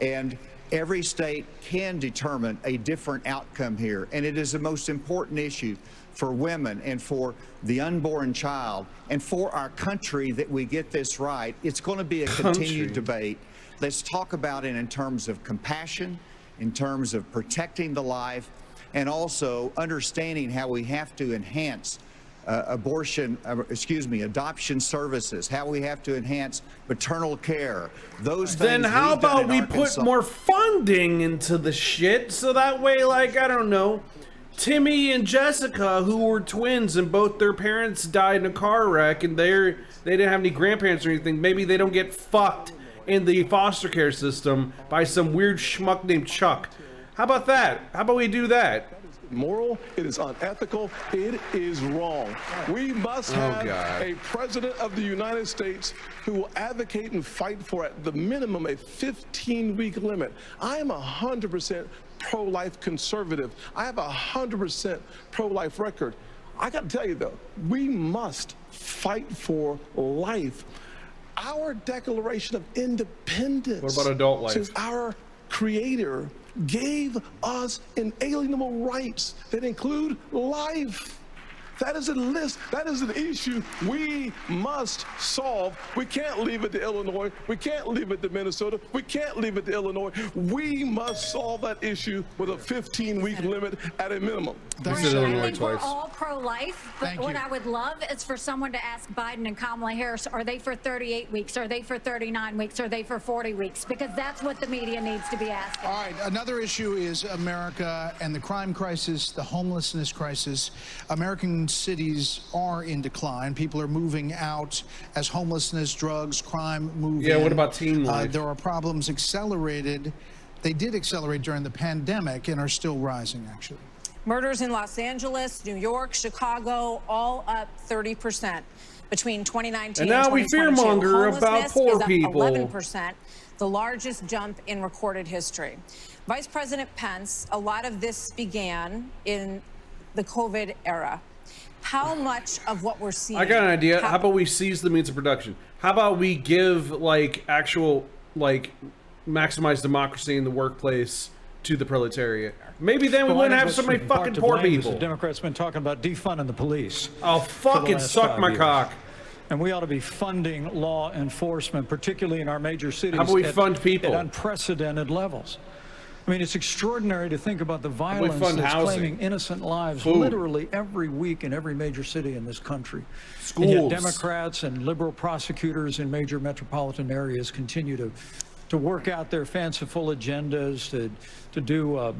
And every state can determine a different outcome here. And it is the most important issue for women and for the unborn child and for our country that we get this right. It's going to be a continued debate. Let's talk about it in terms of compassion, in terms of protecting the life, and also understanding how we have to enhance adoption services, how we have to enhance maternal care, those things. Then how we've done about in we Arkansas. put more funding into the shit so that way, like, I don't know, Timmy and Jessica, who were twins and both their parents died in a car wreck and they didn't have any grandparents or anything, maybe they don't get fucked in the foster care system by some weird schmuck named Chuck. How about that? How about we do that? Moral, it is unethical, it is wrong. We must have a president of the United States who will advocate and fight for, at the minimum, a 15-week limit. I am 100% pro-life conservative. I have 100% pro-life record. I got to tell you, though, we must fight for life. Our Declaration of Independence, What about adult life? says our Creator gave us inalienable rights that include life. That is a list. That is an issue we must solve. We can't leave it to Illinois. We can't leave it to Minnesota. We can't leave it to Illinois. We must solve that issue with a 15-week limit at a minimum. I think we're all pro-life, but what I would love is for someone to ask Biden and Kamala Harris, are they for 38 weeks? Are they for 39 weeks? Are they for 40 weeks? Because that's what the media needs to be asking. All right, another issue is America and the crime crisis, the homelessness crisis. American cities are in decline. People are moving out as homelessness, drugs, crime move in. What about teen life? There are problems accelerated. They did accelerate during the pandemic and are still rising, actually. Murders in Los Angeles, New York, Chicago, all up 30% between 2019 and now we fearmonger about poor people. 11%, the largest jump in recorded history. Vice President Pence, a lot of this began in the COVID era. How much of what we're seeing? I got an idea. How about we seize the means of production? How about we give, like, actual, like, maximize democracy in the workplace to the proletariat? Maybe then we wouldn't have so many fucking poor people. The Democrats have been talking about defunding the police. Oh, fucking suck my cock. And we ought to be funding law enforcement, particularly in our major cities. How about we fund people? At unprecedented levels. I mean, it's extraordinary to think about the violence fund that's housing, claiming innocent lives food, literally every week in every major city in this country. schools. And yet Democrats and liberal prosecutors in major metropolitan areas continue to work out their fanciful agendas, to do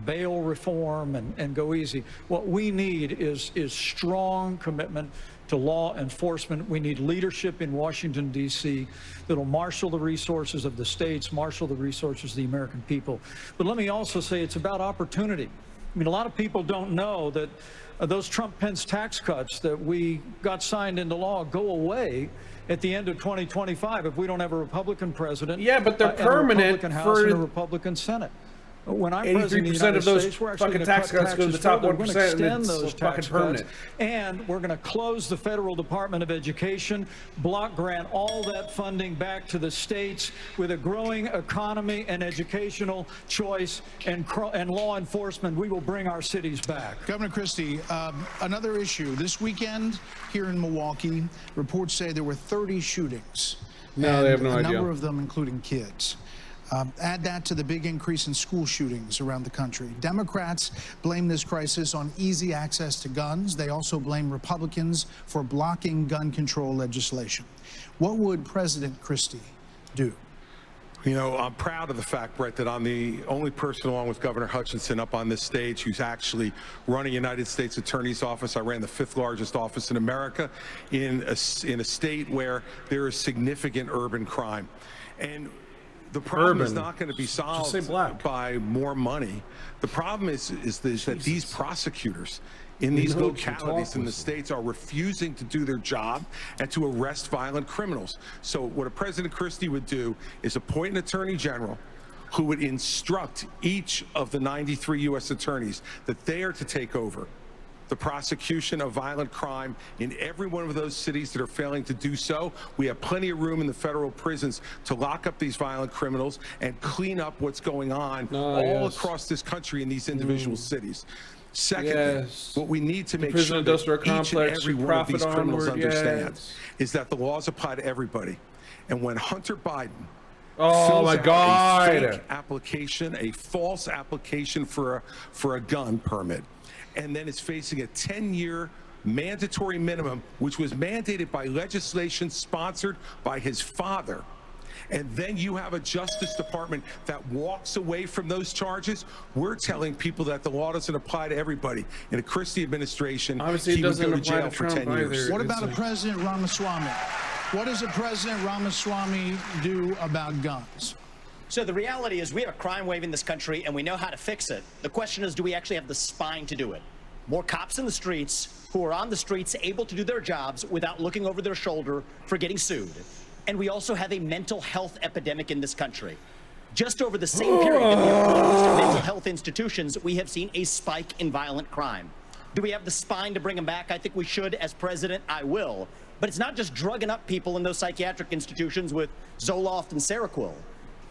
bail reform and go easy. What we need is strong commitment to law enforcement. We need leadership in Washington, D.C. that'll marshal the resources of the states, marshal the resources of the American people. But let me also say it's about opportunity. I mean, a lot of people don't know that those Trump-Pence tax cuts that we got signed into law go away at the end of 2025 if we don't have a Republican president. Yeah, but they're permanent a Republican House and a Republican Senate. When I'm president of the 83% United of those States, we're actually fucking going tax cuts go to the top 1%, We're going to extend and those it's tax fucking permanent. cuts, and we're going to close the federal Department of Education, block grant all that funding back to the states. With a growing economy and educational choice and law enforcement, we will bring our cities back. Governor Christie, another issue. This weekend here in Milwaukee, reports say there were 30 shootings. No, they have no idea. A idea. number of them including kids. Add that to the big increase in school shootings around the country. Democrats blame this crisis on easy access to guns. They also blame Republicans for blocking gun control legislation. What would President Christie do? You know, I'm proud of the fact, Brett, that I'm the only person, along with Governor Hutchinson, up on this stage who's actually running United States Attorney's Office. I ran the 5th largest office in America in a state where there is significant urban crime. And the problem is not going to be solved by more money. The problem is that these prosecutors in these localities in the states are refusing to do their job and to arrest violent criminals. So what a President Christie would do is appoint an attorney general who would instruct each of the 93 U.S. attorneys that they are to take over the prosecution of violent crime in every one of those cities that are failing to do so. We have plenty of room in the federal prisons to lock up these violent criminals and clean up what's going on all across this country in these individual cities. Secondly, what we need to make sure that each and every one of these criminals understand is that the laws apply to everybody. And when Hunter Biden fills out a fake application, a false application for a gun permit, and then is facing a 10-year mandatory minimum, which was mandated by legislation sponsored by his father, and then you have a Justice Department that walks away from those charges, we're telling people that the law doesn't apply to everybody. In a Christie administration, obviously he would go to jail for 10 years. What about President Ramaswamy? What does a President Ramaswamy do about guns? So the reality is we have a crime wave in this country and we know how to fix it. The question is, do we actually have the spine to do it? More cops in the streets who are on the streets able to do their jobs without looking over their shoulder for getting sued. And we also have a mental health epidemic in this country. Just over the same period that we have closed mental health institutions, we have seen a spike in violent crime. Do we have the spine to bring them back? I think we should. As president, I will. But it's not just drugging up people in those psychiatric institutions with Zoloft and Seroquel.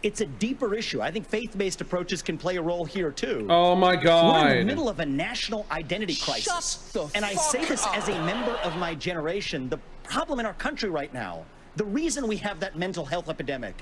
It's a deeper issue. I think faith-based approaches can play a role here, too. Oh, my God. We're in the middle of a national identity crisis. And I say this as a member of my generation. The problem in our country right now, the reason we have that mental health epidemic,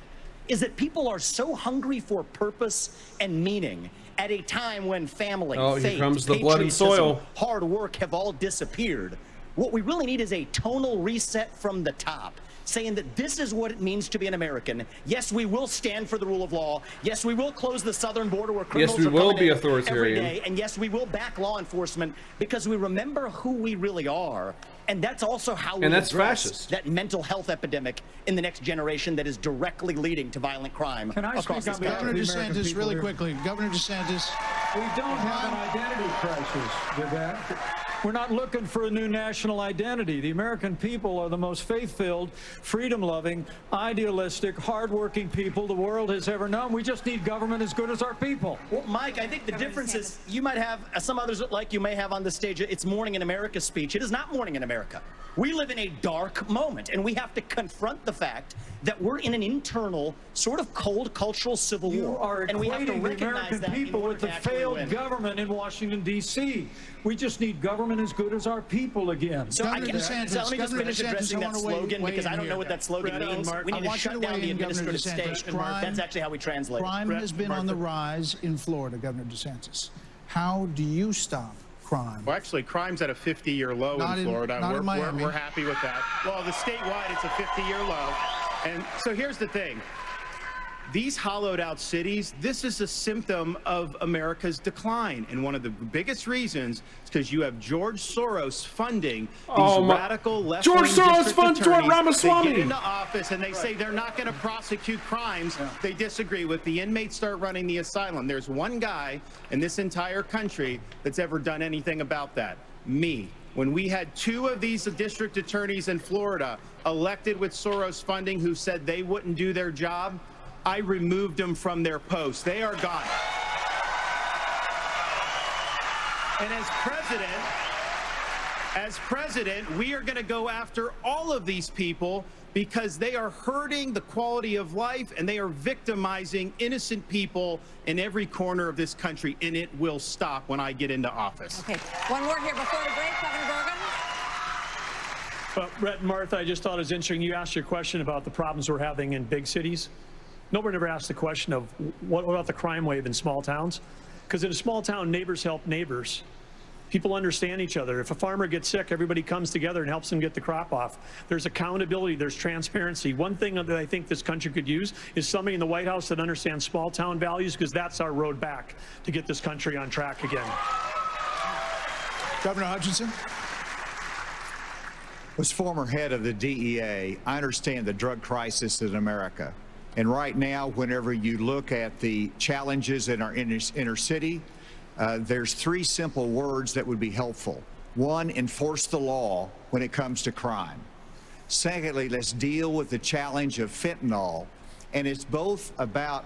is that people are so hungry for purpose and meaning at a time when family, faith, patriotism, hard work have all disappeared. What we really need is a tonal reset from the top, saying that this is what it means to be an American. Yes, we will stand for the rule of law. Yes, we will close the southern border where criminals are coming in every day. And yes, we will back law enforcement because we remember who we really are. And that's also how we address that mental health epidemic in the next generation that is directly leading to violent crime across this country. Governor DeSantis, really quickly. Governor DeSantis. We don't have an identity crisis with that. We're not looking for a new national identity. The American people are the most faith-filled, freedom-loving, idealistic, hardworking people the world has ever known. We just need government as good as our people. Well, Mike, I think the difference is you might have, some others like you may have on the stage, it's Morning in America speech. It is not Morning in America. We live in a dark moment, and we have to confront the fact that we're in an internal, sort of cold cultural civil war. And we have to recognize that people with the failed government in Washington, D.C. We just need government as good as our people again. So let me just finish addressing that slogan, because I don't know what that slogan means. We need to shut down the administrative state. That's actually how we translate it. Crime has been on the rise in Florida, Governor DeSantis. How do you stop crime? Well, actually, crime's at a 50-year low in Florida. Not in Miami. We're happy with that. Well, the statewide, it's a 50-year low. And so here's the thing. These hollowed out cities, this is a symptom of America's decline. And one of the biggest reasons is because you have George Soros funding these radical left-wing district attorneys. They get into office and they say they're not going to prosecute crimes they disagree with. The inmates start running the asylum. There's one guy in this entire country that's ever done anything about that. Me. When we had 2 of these district attorneys in Florida elected with Soros funding who said they wouldn't do their job, I removed them from their posts. They are gone. And as president, we are going to go after all of these people because they are hurting the quality of life and they are victimizing innocent people in every corner of this country, and it will stop when I get into office. Okay, one more here before the break, Governor Bergen. Well, Brett and Martha, I just thought it was interesting. You asked your question about the problems we're having in big cities. Nobody ever asked the question of what about the crime wave in small towns? Because in a small town, neighbors help neighbors. People understand each other. If a farmer gets sick, everybody comes together and helps them get the crop off. There's accountability, there's transparency. One thing that I think this country could use is somebody in the White House that understands small town values, because that's our road back to get this country on track again. Governor Hutchinson? As former head of the DEA, I understand the drug crisis in America. And right now, whenever you look at the challenges in our inner city, there's three simple words that would be helpful. One, enforce the law when it comes to crime. Secondly, let's deal with the challenge of fentanyl. And it's both about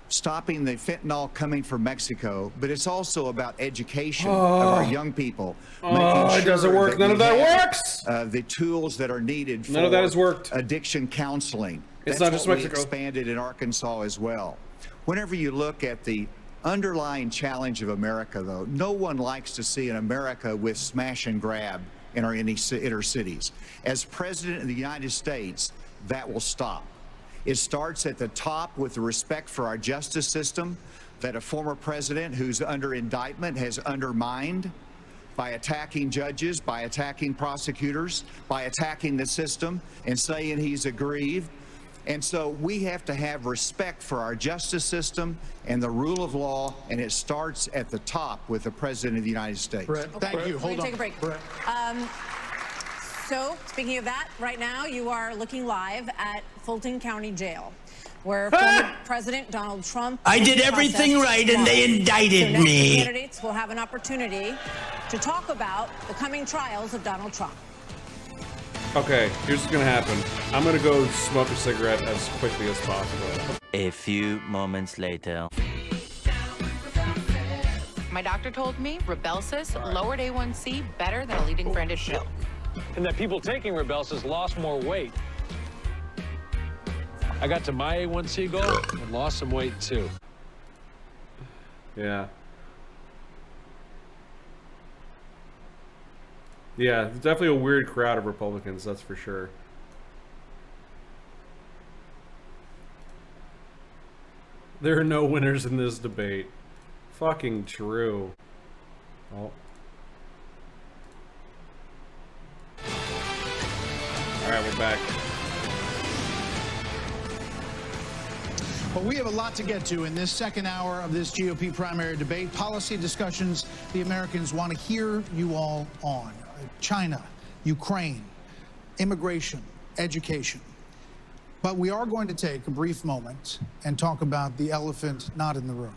stopping the fentanyl coming from Mexico, but it's also about education of our young people. It doesn't work. None of that works. The tools that are needed for None of that has worked. Addiction counseling. It's That's not just what Mexico. We expanded in Arkansas as well. Whenever you look at the underlying challenge of America, though, no one likes to see an America with smash and grab in our inner cities. As President of the United States, that will stop. It starts at the top with the respect for our justice system that a former president who's under indictment has undermined by attacking judges, by attacking prosecutors, by attacking the system and saying he's aggrieved. And so we have to have respect for our justice system and the rule of law, and it starts at the top with the President of the United States. Brett, thank you. Hold on. Take a break. So, speaking of that, right now you are looking live at Fulton County Jail, where former President Donald Trump... I did everything right and they indicted so me. Candidates will have an opportunity to talk about the coming trials of Donald Trump. Okay, here's what's gonna happen. I'm gonna go smoke a cigarette as quickly as possible. A few moments later. My doctor told me Rybelsus lowered A1C better than a leading branded pill. And that people taking Rybelsus lost more weight. I got to my A1C goal and lost some weight too. Yeah. Yeah, it's definitely a weird crowd of Republicans, that's for sure. There are no winners in this debate. Fucking true. Oh. Alright, we're back. Well, we have a lot to get to in this second hour of this GOP primary debate. Policy discussions the Americans want to hear you all on. China, Ukraine, immigration, education. But we are going to take a brief moment and talk about the elephant not in the room.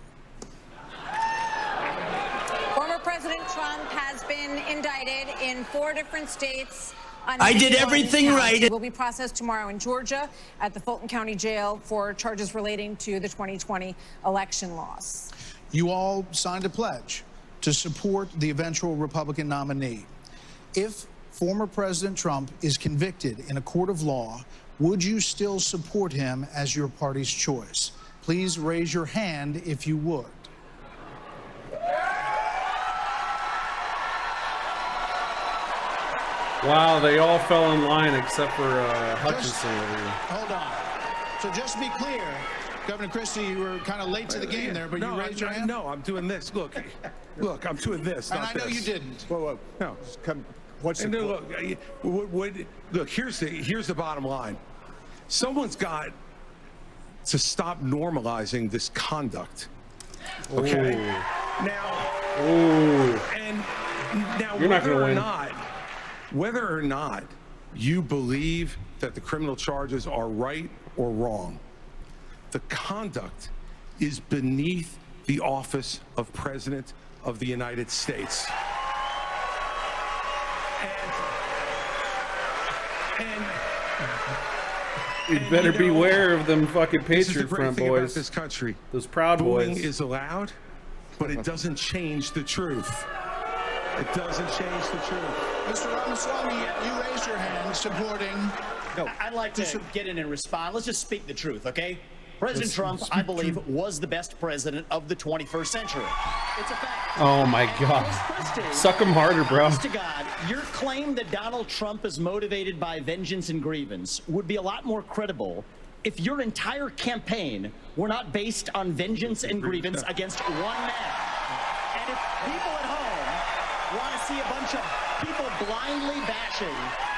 Former President Trump has been indicted in 4 different states. I did everything right. He will be processed tomorrow in Georgia at the Fulton County Jail for charges relating to the 2020 election loss. You all signed a pledge to support the eventual Republican nominee. If former President Trump is convicted in a court of law, would you still support him as your party's choice? Please raise your hand if you would. Wow, they all fell in line except for Hutchinson over here. Hold on. So just to be clear, Governor Christie, you were kind of late to the game there, but you raised your hand? No, I'm doing this. Look, I'm doing this. And not I know this. you didn't. Whoa. No. What's the Look, here's the bottom line. Someone's got to stop normalizing this conduct. Okay. Ooh. Now, You're not gonna win. Whether or not you believe that the criminal charges are right or wrong, the conduct is beneath the office of President of the United States. You better beware of them fucking This is the Patriot great Front thing about boys. this country. Those Proud Bullying Boys. is allowed, but it doesn't change the truth. It doesn't change the truth. Mr. Ramaswamy, you raised your hand supporting. No, I'd like to get in and respond. Let's just speak the truth, okay? President Trump, I believe, was the best president of the 21st century. It's a fact. Oh my God. Suck him harder, bro. Honest to God, your claim that Donald Trump is motivated by vengeance and grievance would be a lot more credible if your entire campaign were not based on vengeance and grievance against one man. And if people at home want to see a bunch of people blindly bashing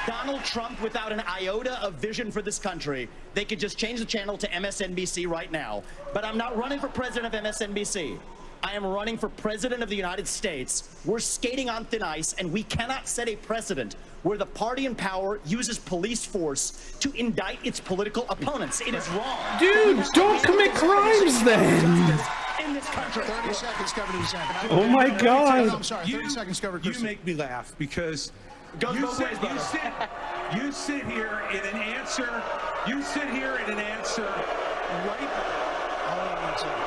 Donald Trump without an iota of vision for this country, they could just change the channel to MSNBC right now. But I'm not running for president of MSNBC. I am running for president of the United States. We're skating on thin ice, and we cannot set a precedent where the party in power uses police force to indict its political opponents. It is wrong. Dude, don't commit crimes then. In this country. 30 seconds, Governor DeSantis. Oh my God. I'm sorry, 30 seconds, Governor You Christie. make me laugh because Goes you both ways, brother. sit here in an answer. You sit here in an answer right. Hold on one second.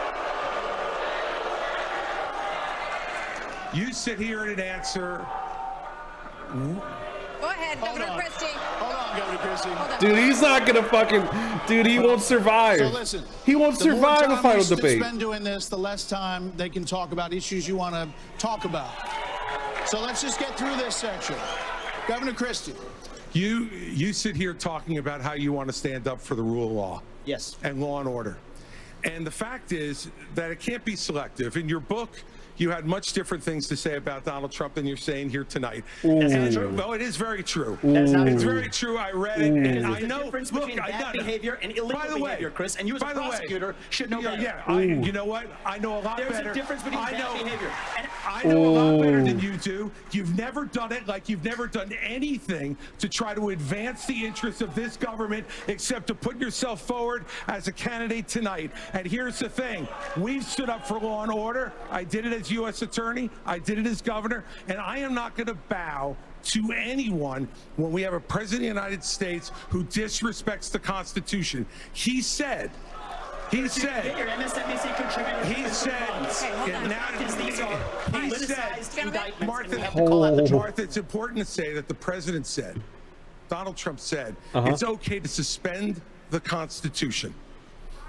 You sit here in an answer. Go ahead, Governor Christie. Hold on, Governor Christie. Hold on. Dude, he's not gonna fucking. Dude, he won't survive. So listen, He won't the more survive a time final you debate. spend doing this, the less time they can talk about issues you want to talk about. So let's just get through this section. Governor Christie. You sit here talking about how you want to stand up for the rule of law. Yes. And law and order. And the fact is that it can't be selective. In your book, you had much different things to say about Donald Trump than you're saying here tonight. Well, it is very true. It's very true. I read it, and I know. The difference between bad behavior and illegal behavior, Chris, and you as a prosecutor should know better. Yeah, you know what? I know a lot better. There's a difference between bad behavior. And I know a lot better than you do. You've never done it like you've never done anything to try to advance the interests of this government except to put yourself forward as a candidate tonight. And here's the thing. We've stood up for law and order. I did it as U.S. attorney. I did it as governor. And I am not going to bow to anyone when we have a president of the United States who disrespects the Constitution. He said, your MSNBC contributor. he said, Martha, Martha, it's important to say that the president said, Donald Trump said, it's okay to suspend the Constitution.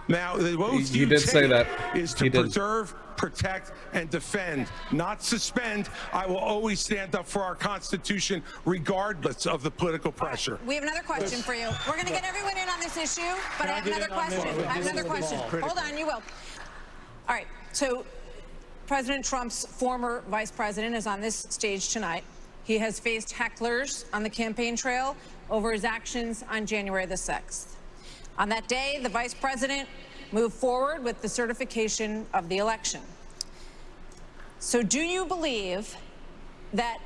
Now, the most You did say that. is to preserve, protect, and defend, not suspend. I will always stand up for our Constitution, regardless of the political pressure. We have another question for you. We're going to get everyone in on this issue, but I have another question. Hold on, you will. All right, so President Trump's former vice president is on this stage tonight. He has faced hecklers on the campaign trail over his actions on January the 6th. On that day, the vice president moved forward with the certification of the election. So do you believe that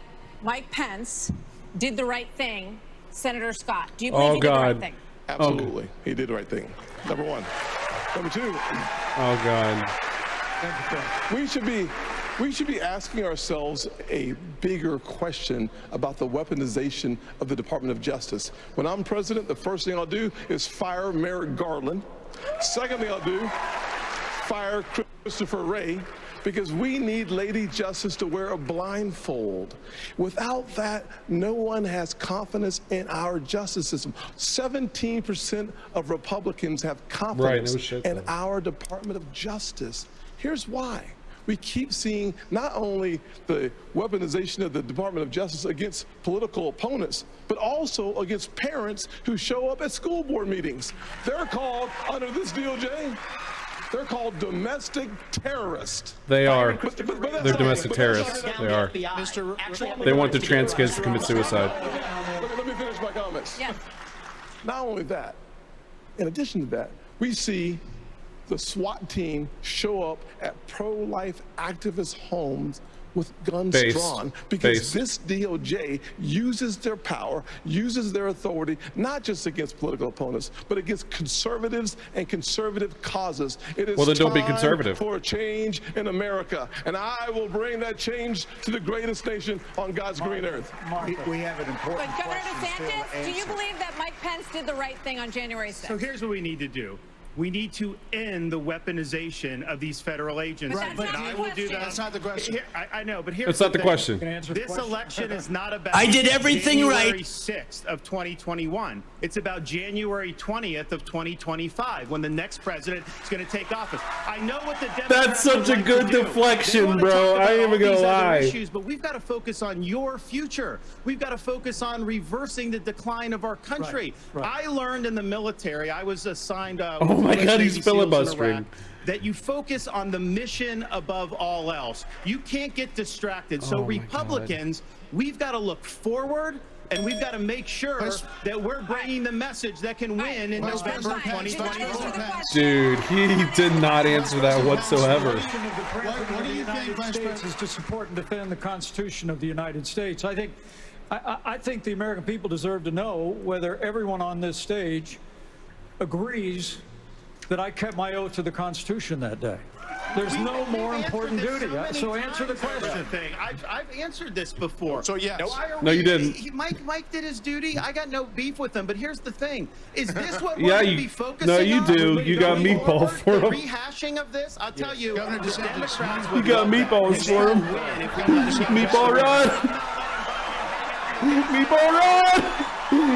Mike Pence did the right thing, Senator Scott? Do you believe he did the right thing? Absolutely. He did the right thing. Number one. Number two. Oh, God. We should be asking ourselves a bigger question about the weaponization of the Department of Justice. When I'm president, the first thing I'll do is fire Merrick Garland. Second thing I'll do, fire Christopher Wray, because we need Lady Justice to wear a blindfold. Without that, no one has confidence in our justice system. 17% of Republicans have confidence in our Department of Justice. Here's why. We keep seeing not only the weaponization of the Department of Justice against political opponents, but also against parents who show up at school board meetings. They're called, under this DOJ, they're called domestic terrorists. They are. They're domestic terrorists. They are. They want the trans kids to commit suicide. Let me finish my comments. Yeah. Not only that, in addition to that, we see the SWAT team show up at pro-life activist homes with guns drawn because this DOJ uses their power, uses their authority, not just against political opponents, but against conservatives and conservative causes. It is well, then don't be time conservative. for a change in America, and I will bring that change to the greatest nation on God's green earth. We have an important But Governor DeSantis, do you believe that Mike Pence did the right thing on January 6th? So here's what we need to do. We need to end the weaponization of these federal agents. Right, but I will do that. That's not the question. Here, I know, but here's That's not the question. This election is not about I did everything January right. 6th of 2021. It's about January 20th of 2025 when the next president is going to take office. I know what the Democrats That's such a like good to do. deflection, They wanna bro. talk about I ain't all even gonna these other lie. issues, but we've got to focus on your future. We've got to focus on reversing the decline of our country. I learned in the military, I was assigned Oh my God, he's filibustering. that you focus on the mission above all else. You can't get distracted. So Oh my Republicans, we've got to look forward and we've got to make sure that we're bringing the message that can win in November 2024. Dude, he did not answer that whatsoever. What do you think, Vice President? Is to support and defend the Constitution of the United States. I think the American people deserve to know whether everyone on this stage agrees that I kept my oath to the Constitution that day. There's no more important duty. So answer the question. I've answered this before. So yes. No, you didn't. Mike did his duty. I got no beef with him. But here's the thing: is this what Yeah, we're going you- to be focusing no, you on? do. You got Going meatball forward? for The him. rehashing of this, I'll tell you, Governor the DeSantis, Democrats You would got love that. meatballs for him. Win if we let him Meatball run! Meatball run!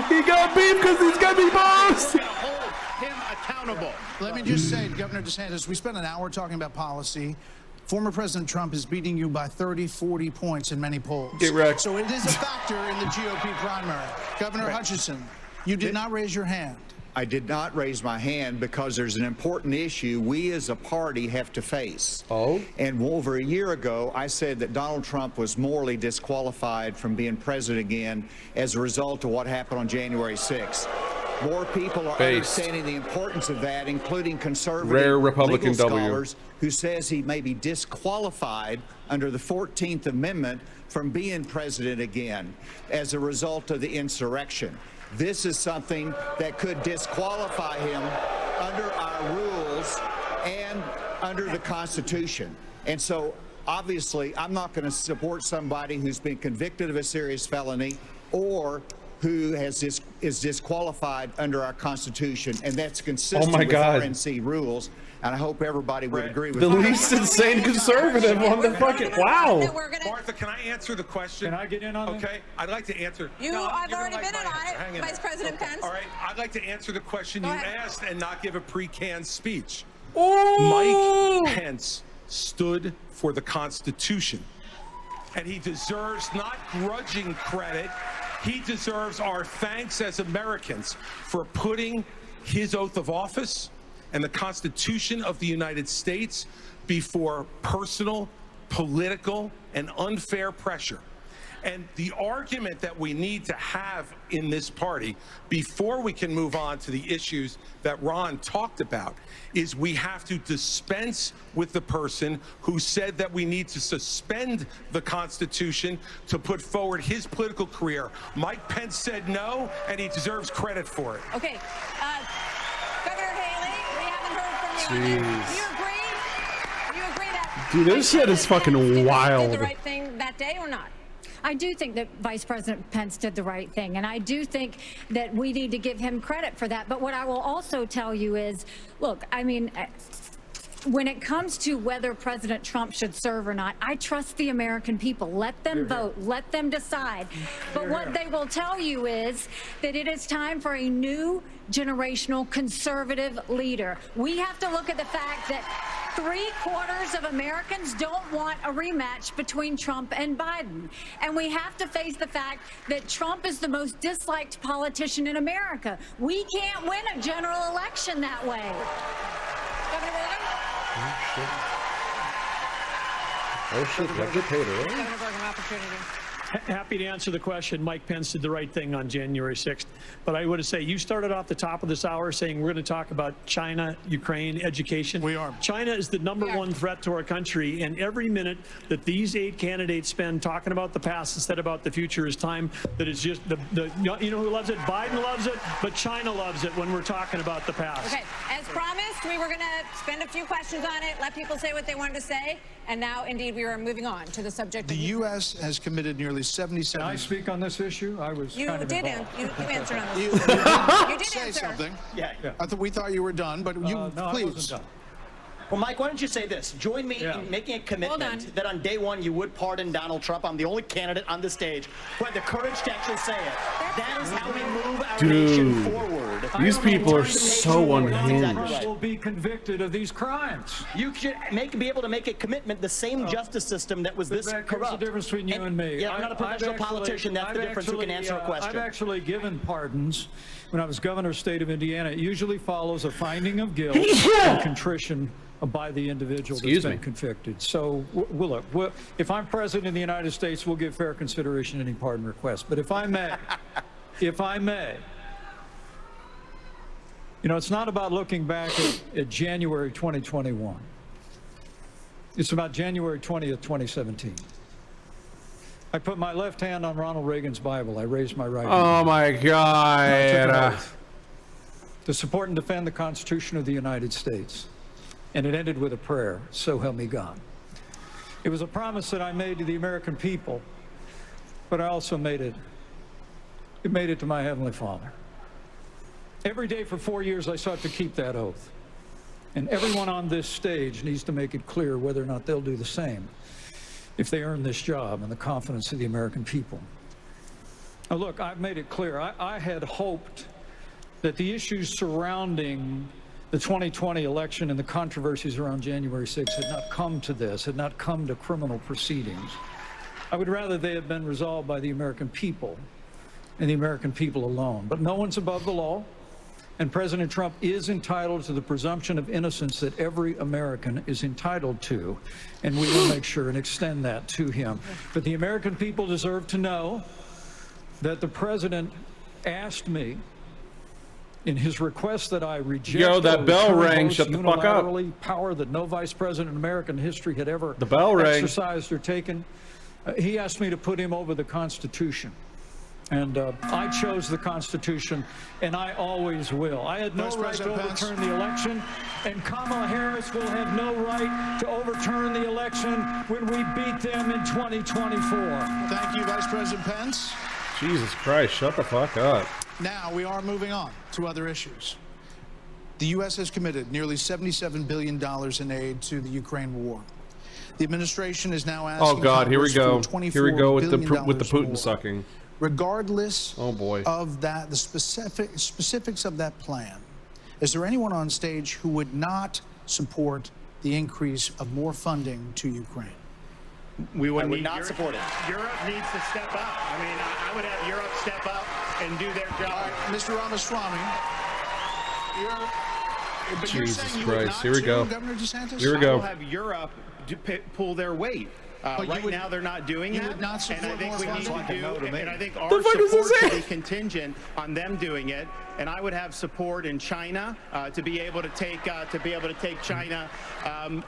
He got beef because he's got meatballs! hold him accountable. Let me just say, Governor DeSantis, we spent an hour talking about policy. Former President Trump is beating you by 30, 40 points in many polls. Get wrecked. So it is a factor in the GOP primary. Governor Hutchinson, you did not raise your hand. I did not raise my hand because there's an important issue we as a party have to face. Oh? And over a year ago, I said that Donald Trump was morally disqualified from being president again as a result of what happened on January 6th. More people are understanding the importance of that, including conservative Rare Republican legal W. scholars who says he may be disqualified under the 14th Amendment from being president again as a result of the insurrection. This is something that could disqualify him under our rules and under the Constitution. And so, obviously, I'm not going to support somebody who's been convicted of a serious felony or who is disqualified under our Constitution, and that's consistent with RNC rules. And I hope everybody would agree with The that. least insane conservative on the fucking... Wow! Martha, can I answer the question? Can I get in on Okay, I'd like to answer. I've already been in on it, Vice President Pence. All right, I'd like to answer the question you asked and not give a pre-canned speech. Ooh. Mike Pence stood for the Constitution, and he deserves not grudging credit. He deserves our thanks as Americans for putting his oath of office and the Constitution of the United States before personal, political, and unfair pressure. And the argument that we need to have in this party before we can move on to the issues that Ron talked about is we have to dispense with the person who said that we need to suspend the Constitution to put forward his political career. Mike Pence said no, and he deserves credit for it. Okay. Governor Haley, we haven't heard from you. Jeez. You agree that Dude, this shit is fucking did wild. the right thing that day or not? I do think that Vice President Pence did the right thing, and I do think that we need to give him credit for that. But what I will also tell you is, look, I mean, when it comes to whether President Trump should serve or not, I trust the American people. Let them vote. Let them decide. But what they will tell you is that it is time for a new generational conservative leader. We have to look at the fact that 3/4 of Americans don't want a rematch between Trump and Biden. And we have to face the fact that Trump is the most disliked politician in America. We can't win a general election that way. Governor Williams? Oh shit, that dictator, right? Governor Burgum, opportunity. Happy to answer the question. Mike Pence did the right thing on January 6th. But I would say you started off the top of this hour saying we're going to talk about China, Ukraine, education. We are. China is the #1 threat to our country. And every minute that these 8 candidates spend talking about the past instead about the future is time that is just you know who loves it? Biden loves it, but China loves it when we're talking about the past. Okay, as promised, we were going to spend a few questions on it, let people say what they wanted to say. And now, indeed, we are moving on to the subject. The U.S. has committed nearly nearly 77. Can I speak on this issue? I was You kind of did involved. you answered on You, this. you did say answer. something. Yeah. We thought you were done, but you No, I please. wasn't done. Well, Mike, why don't you say this? Join me in making a commitment that on day one you would pardon Donald Trump. I'm the only candidate on the stage who had the courage to actually say it. That is how we move our nation forward. These people are so unhinged. Will be convicted of these crimes. You should be able to make a commitment. The same justice system that was this Here's corrupt. the difference between you and me. Yeah, I'm not a professional politician. That's the difference. Who can answer a question? I've actually given pardons when I was governor of the state of Indiana. It usually follows a finding of guilt and contrition by the individual that's been convicted. So, look, if I'm president of the United States, we'll give fair consideration to any pardon request. But if I may, you know, it's not about looking back at January 2021. It's about January 20th, 2017. I put my left hand on Ronald Reagan's Bible. I raised my right hand. Oh my God. To support and defend the Constitution of the United States. And it ended with a prayer, so help me God. It was a promise that I made to the American people, but I also made it to my Heavenly Father. Every day for 4 years, I sought to keep that oath. And everyone on this stage needs to make it clear whether or not they'll do the same if they earn this job and the confidence of the American people. Now, look, I've made it clear. I had hoped that the issues surrounding the 2020 election and the controversies around January 6th had not come to this, had not come to criminal proceedings. I would rather they had been resolved by the American people and the American people alone. But no one's above the law, and President Trump is entitled to the presumption of innocence that every American is entitled to, and we will make sure and extend that to him. But the American people deserve to know that the president asked me in his request that I reject that bell rang. Shut the fuck up. Power that no vice president in American history had ever The bell rang. exercised or taken. He asked me to put him over the Constitution. And I chose the Constitution, and I always will. I had no right to overturn the election, and Kamala Harris will have no right to overturn the election when we beat them in 2024. Thank you, Vice President Pence. Jesus Christ, shut the fuck up. Now we are moving on to other issues. The U.S. has committed nearly $77 billion in aid to the Ukraine war. The administration is now asking. Oh God, here we go. Here we go with the Putin more. sucking. Regardless boy. of that, the specifics of that plan, is there anyone on stage who would not support the increase of more funding to Ukraine? We would not support it. Europe needs to step up. I mean, I would have Europe step up and do their job. All right, Mr. Ramaswamy, Jesus Christ, here we go. Governor DeSantis? Here we I go. will have Europe pull their weight. Right now, they're not doing that. You would not support and I think we need more to do. funding. And I think our support should be contingent on them doing it. And I would have support in China to be able to take China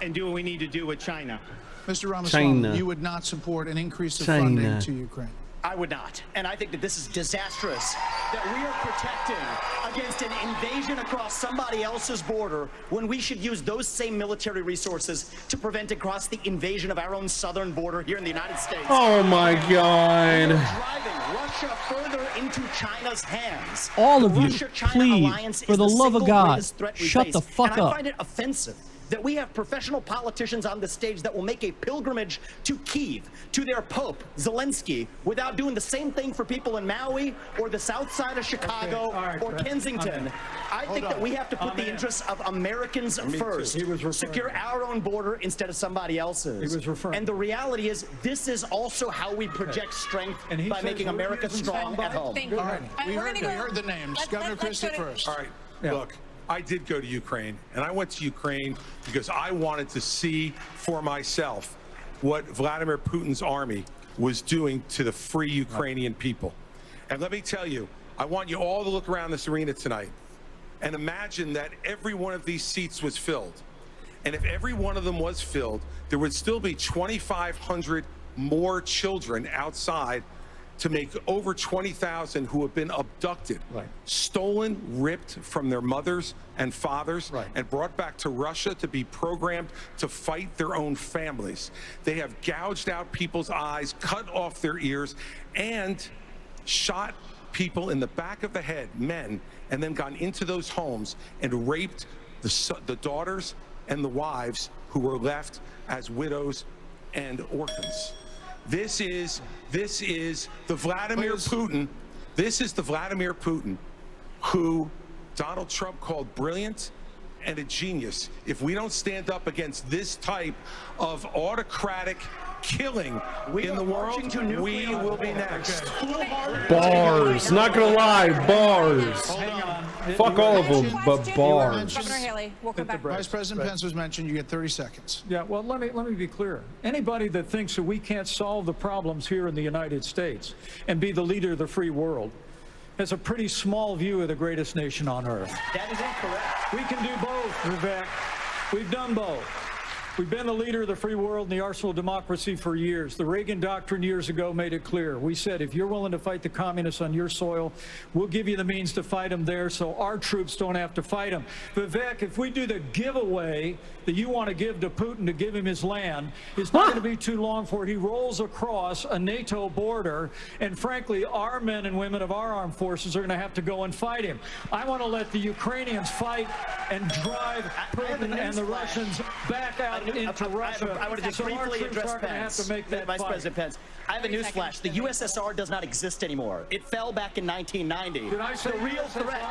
and do what we need to do with China. Mr. Ramaswamy, you would not support an increase of funding to Ukraine? I would not. And I think that this is disastrous, that we are protecting against an invasion across somebody else's border when we should use those same military resources to prevent across the invasion of our own southern border here in the United States. Oh my God. Driving Russia further into China's hands. All of you, Russia-China please, alliance for is the love of single God, greatest threat we shut face. the fuck and up. I find it offensive that we have professional politicians on the stage that will make a pilgrimage to Kyiv, to their Pope, Zelensky, without doing the same thing for people in Maui or the south side of Chicago or Kensington. I think that we have to put the interests of Americans first. Secure our own border instead of somebody else's. And the reality is, this is also how we project strength by making America strong at home. All right, we heard the names. Governor Christie first. All right, look. I did go to Ukraine, and I went to Ukraine because I wanted to see for myself what Vladimir Putin's army was doing to the free Ukrainian people. And let me tell you, I want you all to look around this arena tonight and imagine that every one of these seats was filled. And if every one of them was filled, there would still be 2,500 more children outside to make over 20,000 who have been abducted, stolen, ripped from their mothers and fathers, and brought back to Russia to be programmed to fight their own families. They have gouged out people's eyes, cut off their ears, and shot people in the back of the head, men, and then gone into those homes and raped the daughters and the wives who were left as widows and orphans. This is the Vladimir Putin. This is the Vladimir Putin who Donald Trump called brilliant and a genius. If we don't stand up against this type of autocratic killing in the world, we will be next. Bars. Not gonna lie, bars. Fuck all of them, but bars. Governor Haley, we'll come back. Vice President Pence was mentioned. You get 30 seconds. Yeah, well, let me be clear. Anybody that thinks that we can't solve the problems here in the United States and be the leader of the free world has a pretty small view of the greatest nation on earth. That is incorrect. We can do both, Vivek. We've done both. We've been the leader of the free world and the arsenal of democracy for years. The Reagan Doctrine years ago made it clear. We said, if you're willing to fight the communists on your soil, we'll give you the means to fight them there so our troops don't have to fight them. Vivek, if we do the giveaway that you want to give to Putin to give him his land, it's not going to be too long before he rolls across a NATO border, and frankly, our men and women of our armed forces are going to have to go and fight him. I want to let the Ukrainians fight and drive Putin and the Russians back out into Russia. I want to just briefly address Pence. Vice President Pence. I have a newsflash. The USSR does not exist anymore. It fell back in 1990. Did I say the real threat?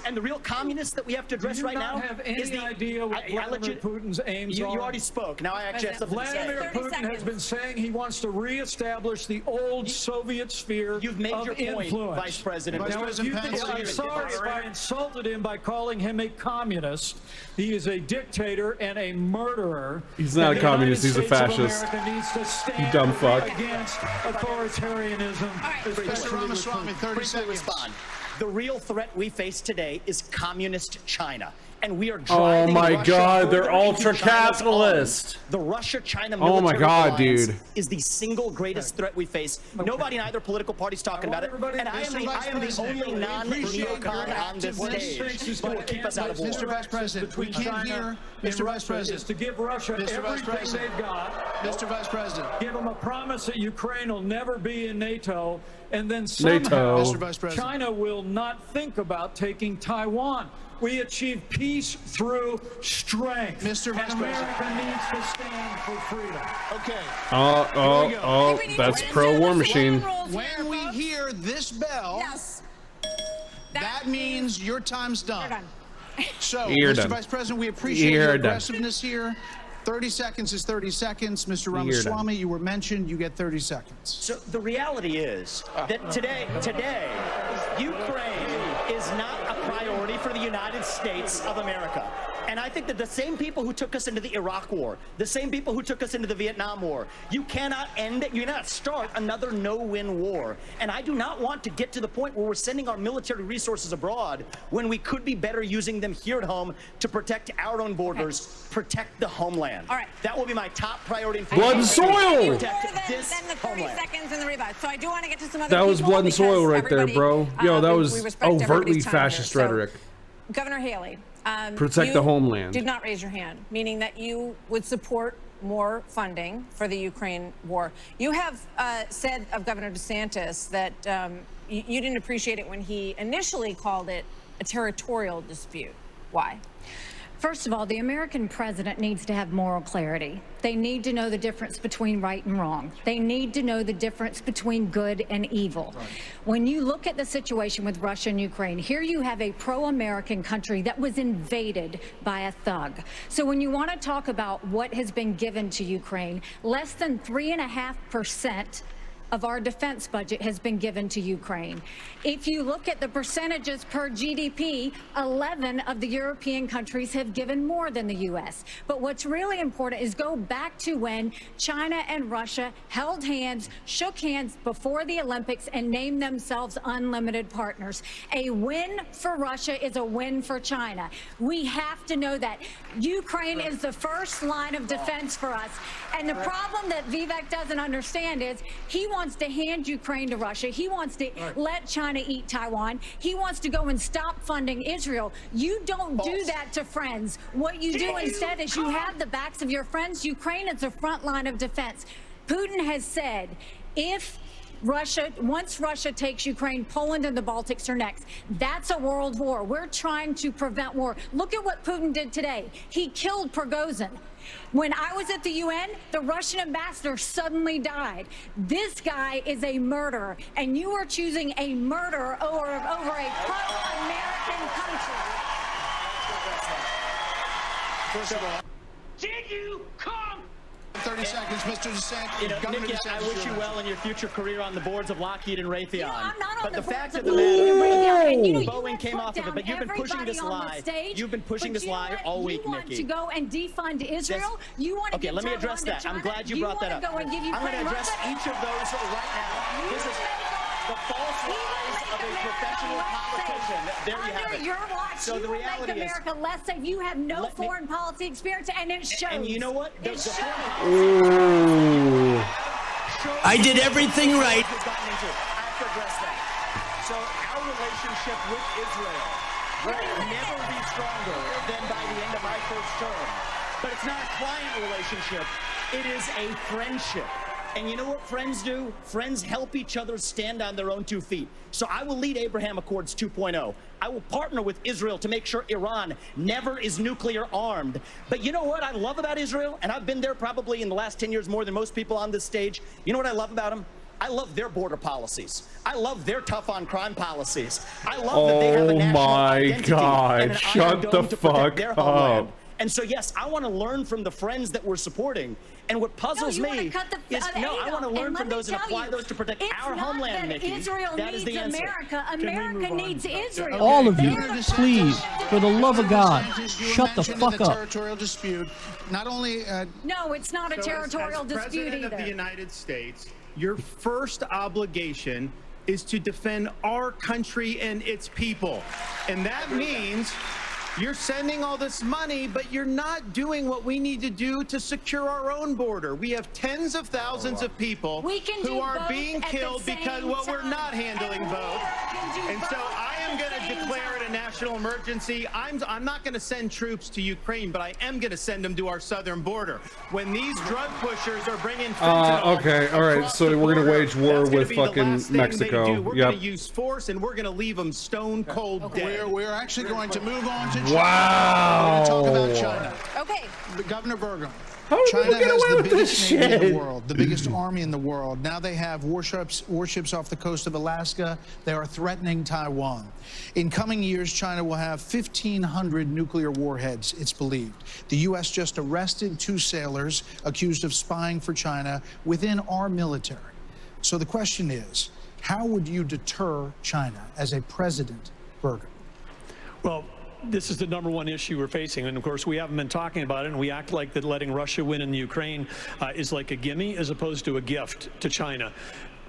And the real communists that we have to address right now have any idea what Vladimir Putin's aims are? You already spoke. Now I actually have something to say. Vladimir Putin has been saying he wants to reestablish the old Soviet sphere You've made of your point, influence. Vice President. Now, if you think I'm sorry if I insulted him by calling him a communist. He is a dictator and a murderer. He's not a communist. He's a fascist. You dumb fuck. Against authoritarianism. Mr. Ramaswamy, 30 seconds. Respond. The real threat we face today is communist China. And we are driving my God, they're ultra-capitalist. The Russia-China Oh my God, alliance dude. is the single greatest threat we face. Nobody in either political party's talking about it. And I am the only non-neocon on this stage. But keep us out of war. Mr. Vice President, we can't hear. Mr. Vice President. Is to give Russia everything they've got. Mr. Vice President. Give them a promise that Ukraine will never be in NATO. And then somehow China will not think about taking Taiwan. We achieve peace through strength. Mr. Vice America needs to stand for freedom. Okay. That's pro-war machine. When we hear this bell, that means your time's done. So, Mr. Vice President, we appreciate your aggressiveness here. 30 seconds is 30 seconds. Mr. Ramaswamy, you were mentioned. You get 30 seconds. So the reality is that today, Ukraine is not a priority for the United States of America. And I think that the same people who took us into the Iraq War, the same people who took us into the Vietnam War, you cannot start another no-win war. And I do not want to get to the point where we're sending our military resources abroad when we could be better using them here at home to protect our own borders, protect the homeland. All right. That will be my top priority. Blood and soil! Protect this Then the 30 homeland. seconds in the revive. So I do want to get to some other That was people blood and soil because right there, bro. Yo, that was overtly everybody's time fascist here. So, rhetoric. Governor Haley, Protect the homeland. Did not raise your hand, meaning that you would support more funding for the Ukraine war. You have said of Governor DeSantis that you didn't appreciate it when he initially called it a territorial dispute. Why? First of all, the American president needs to have moral clarity. They need to know the difference between right and wrong. They need to know the difference between good and evil. Right. When you look at the situation with Russia and Ukraine, here you have a pro-American country that was invaded by a thug. So when you want to talk about what has been given to Ukraine, less than 3.5% of our defense budget has been given to Ukraine. If you look at the percentages per GDP, 11 of the European countries have given more than the U.S. But what's really important is go back to when China and Russia held hands, shook hands before the Olympics, and named themselves unlimited partners. A win for Russia is a win for China. We have to know that. Ukraine is the first line of defense for us. And the problem that Vivek doesn't understand is he wants to hand Ukraine to Russia. He wants to let China eat Taiwan. He wants to go and stop funding Israel. You don't do that to friends. What you do instead is you have the backs of your friends. Ukraine is the front line of defense. Putin has said, once Russia takes Ukraine, Poland and the Baltics are next. That's a world war. We're trying to prevent war. Look at what Putin did today. He killed Prigozhin. When I was at the UN, the Russian ambassador suddenly died. This guy is a murderer, and you are choosing a murderer over a pro-American country. First of all, Did you come? 30 seconds, Mr. DeSantis. You know, Governor Nikki, I DeSantis, wish you well in your future career on the boards of Lockheed and Raytheon. You know, I'm not on but the the fact boards of the of matter, Raytheon, and you know, you Boeing have came put off of it, down but you've been pushing this everybody on lie. the stage, You've been pushing but this you know lie what? all week, You want Nikki. to go and defund Israel? You want to Okay, give let me Taiwan address to that. China? I'm glad you brought that up. Go and give I'm going to Ukraine address Russia? each of those right now. This is the false lies of a professional politician. There you have Under it. your watch, So you the will reality make America less safe. You have no foreign policy experience, and it shows. And you know what? It shows. Ooh. I did everything right. I have to address that. So our relationship with Israel will never be stronger than by the end of my first term. But it's not a client relationship. It is a friendship. And you know what friends do? Friends help each other stand on their own 2 feet. So I will lead Abraham Accords 2.0. I will partner with Israel to make sure Iran never is nuclear armed. But you know what I love about Israel? And I've been there probably in the last 10 years more than most people on this stage. You know what I love about them? I love their border policies. I love their tough on crime policies. I love that they have a national identity and an Iron Dome to protect their homeland. And so, yes, I want to learn from the friends that we're supporting. And what puzzles me is, I want to learn from those and apply those to protect our homeland, Nikki. Israel That is the needs answer. America. America needs Israel. All of you, please, for the love of God, shut the fuck up. Territorial dispute. Not only. No, it's not a territorial dispute President either. of the United States, your first obligation is to defend our country and its people. And that means you're sending all this money, but you're not doing what we need to do to secure our own border. We have tens of thousands of people who are being killed because we're not handling both. And so I am going to declare it a national emergency. I'm not going to send troops to Ukraine, but I am going to send them to our southern border. When these drug pushers are bringing fentanyl okay, all right, so we're gonna wage war with fucking Mexico. We're going to use force, and we're going to leave them stone cold dead. We're actually going to move on to China. Wow. We're going to talk about China. Okay. Governor Bergen. How did China people get has away the with this biggest navy in shit? the world, the biggest army in the world. Now they have warships off the coast of Alaska. They are threatening Taiwan. In coming years, China will have 1,500 nuclear warheads, it's believed. The U.S. just arrested 2 sailors accused of spying for China within our military. So the question is, how would you deter China as a president, Bergen? Well, this is the #1 issue we're facing, and of course we haven't been talking about it, and we act like that letting Russia win in the Ukraine is like a gimme as opposed to a gift to China.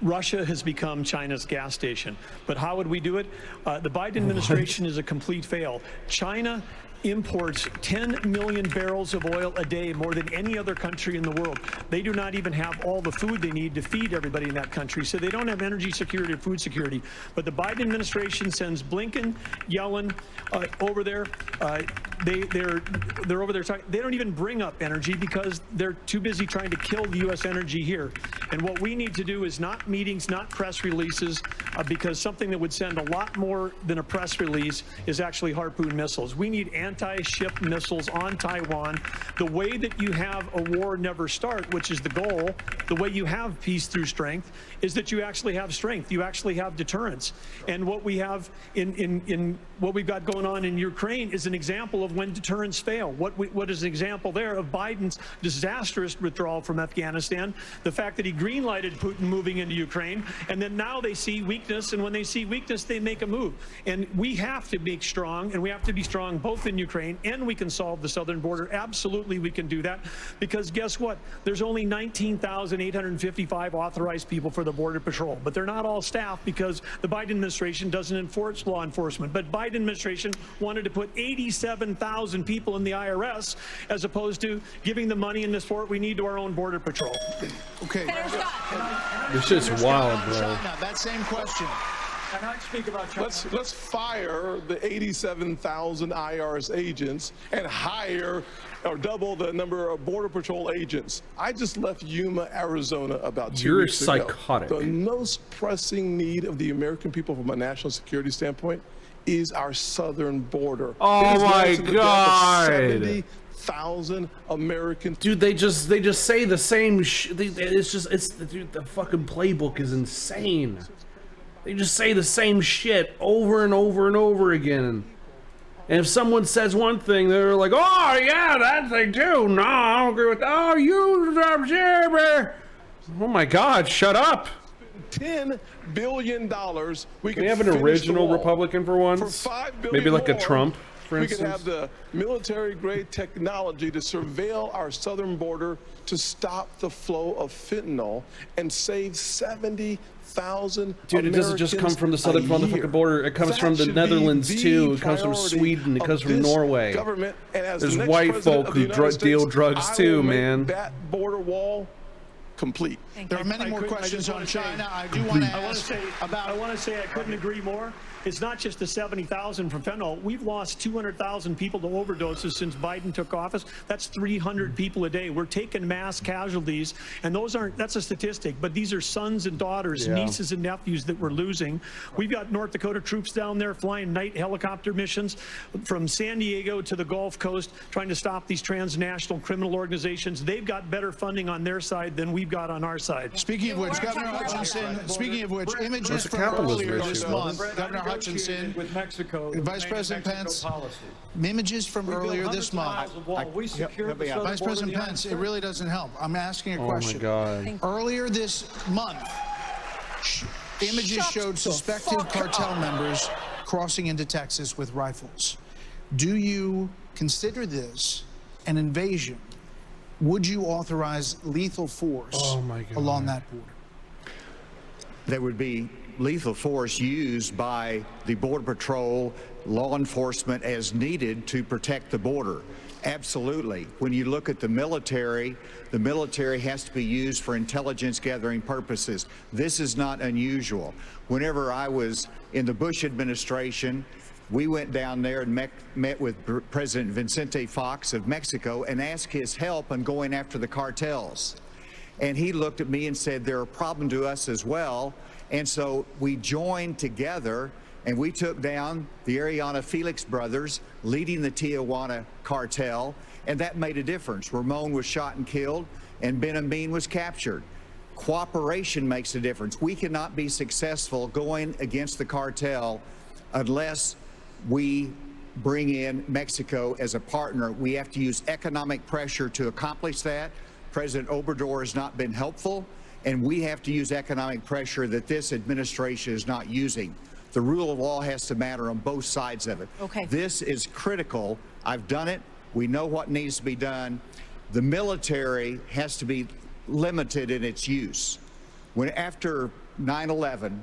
Russia has become China's gas station. But how would we do it? The Biden administration is a complete fail. China imports 10 million barrels of oil a day, more than any other country in the world. They do not even have all the food they need to feed everybody in that country, so they don't have energy security or food security. But the Biden administration sends Blinken, Yellen over there. They're over there talking. They don't even bring up energy because they're too busy trying to kill the U.S. energy here. And what we need to do is not meetings, not press releases, because something that would send a lot more than a press release is actually Harpoon missiles. We need anti-ship missiles on Taiwan. The way that you have a war never start, which is the goal, the way you have peace through strength, is that you actually have strength. You actually have deterrence. And what we have in what we've got going on in Ukraine is an example of when deterrence fail. What is an example there of Biden's disastrous withdrawal from Afghanistan, the fact that he green-lighted Putin moving into Ukraine, and then now they see weakness, and when they see weakness, they make a move. And we have to be strong, and we have to be strong both in in Ukraine and we can solve the southern border, absolutely we can do that. Because guess what? There's only 19,855 authorized people for the Border Patrol, but they're not all staff because the Biden administration doesn't enforce law enforcement. But Biden administration wanted to put 87,000 people in the IRS as opposed to giving the money and the support we need to our own Border Patrol. Okay. This shit's wild, bro. That same question. Can I speak about China? Let's fire the 87,000 IRS agents and hire or double the number of Border Patrol agents. I just left Yuma, Arizona about 2 weeks ago. You're psychotic. The most pressing need of the American people from a national security standpoint is our southern border. Oh my God. 70,000 American. Dude, they just say the same dude, the fucking playbook is insane. They just say the same shit over and over and over again. And if someone says one thing, they're like, oh yeah, that thing too. No, I don't agree with that. Oh, you, oh my God, shut up. $10 billion. We Can we have an original Republican for once? For $5 billion Maybe like a more, Trump, for we instance. could have the military-grade technology to surveil our southern border to stop the flow of fentanyl and save 70,000 Dude, it doesn't just come from the southern motherfucking border. It comes from the Netherlands too. It comes from Sweden. It comes from Norway. There's white folk who deal drugs too, man. That border wall complete. There are many more questions on China. I do want to ask I want to say I couldn't agree more. It's not just the 70,000 from fentanyl. We've lost 200,000 people to overdoses since Biden took office. That's 300 people a day. We're taking mass casualties, and that's a statistic, but these are sons and daughters, nieces and nephews that we're losing. We've got North Dakota troops down there flying night helicopter missions from San Diego to the Gulf Coast, trying to stop these transnational criminal organizations. They've got better funding on their side than we've got on our side. Speaking of which, Governor Hutchinson, images from earlier this month, Governor Hutchinson with Mexico, Vice President Pence, images from earlier this month. Vice President Pence, it really doesn't help. I'm asking a question. Oh my God. Earlier this month, images showed suspected cartel members crossing into Texas with rifles. Do you consider this an invasion? Would you authorize lethal force along that border? There would be lethal force used by the Border Patrol, law enforcement as needed to protect the border. Absolutely. When you look at the military has to be used for intelligence gathering purposes. This is not unusual. Whenever I was in the Bush administration, we went down there and met with President Vicente Fox of Mexico and asked his help in going after the cartels. And he looked at me and said, they're a problem to us as well. And so we joined together and we took down the Ariana Felix brothers leading the Tijuana cartel, and that made a difference. Ramon was shot and killed, and Ben Amin was captured. Cooperation makes a difference. We cannot be successful going against the cartel unless we bring in Mexico as a partner. We have to use economic pressure to accomplish that. President Obrador has not been helpful, and we have to use economic pressure that this administration is not using. The rule of law has to matter on both sides of it. Okay. This is critical. I've done it. We know what needs to be done. The military has to be limited in its use. When after 9/11,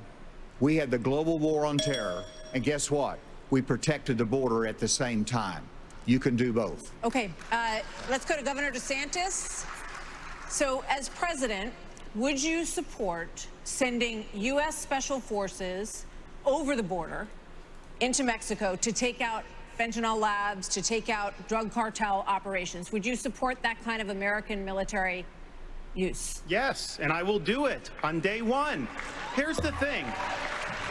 we had the global war on terror, and guess what? We protected the border at the same time. You can do both. Okay, let's go to Governor DeSantis. So as president, would you support sending U.S. Special Forces over the border into Mexico to take out fentanyl labs, to take out drug cartel operations? Would you support that kind of American military use? Yes, and I will do it on day one. Here's the thing.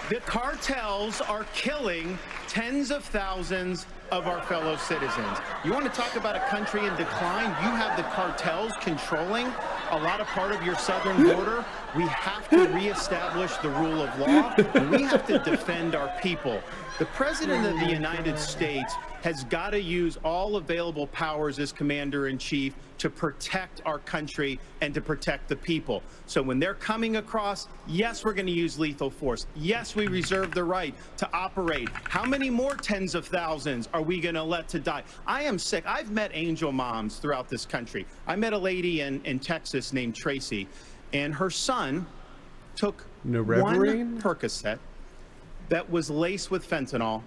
The cartels are killing tens of thousands of our fellow citizens. You want to talk about a country in decline? You have the cartels controlling a lot of part of your southern border. We have to reestablish the rule of law, and we have to defend our people. The President of the United States has got to use all available powers as commander-in-chief to protect our country and to protect the people. So when they're coming across, yes, we're going to use lethal force. Yes, we reserve the right to operate. How many more tens of thousands are we going to let to die? I am sick. I've met angel moms throughout this country. I met a lady in Texas named Tracy, and her son took one Percocet that was laced with fentanyl,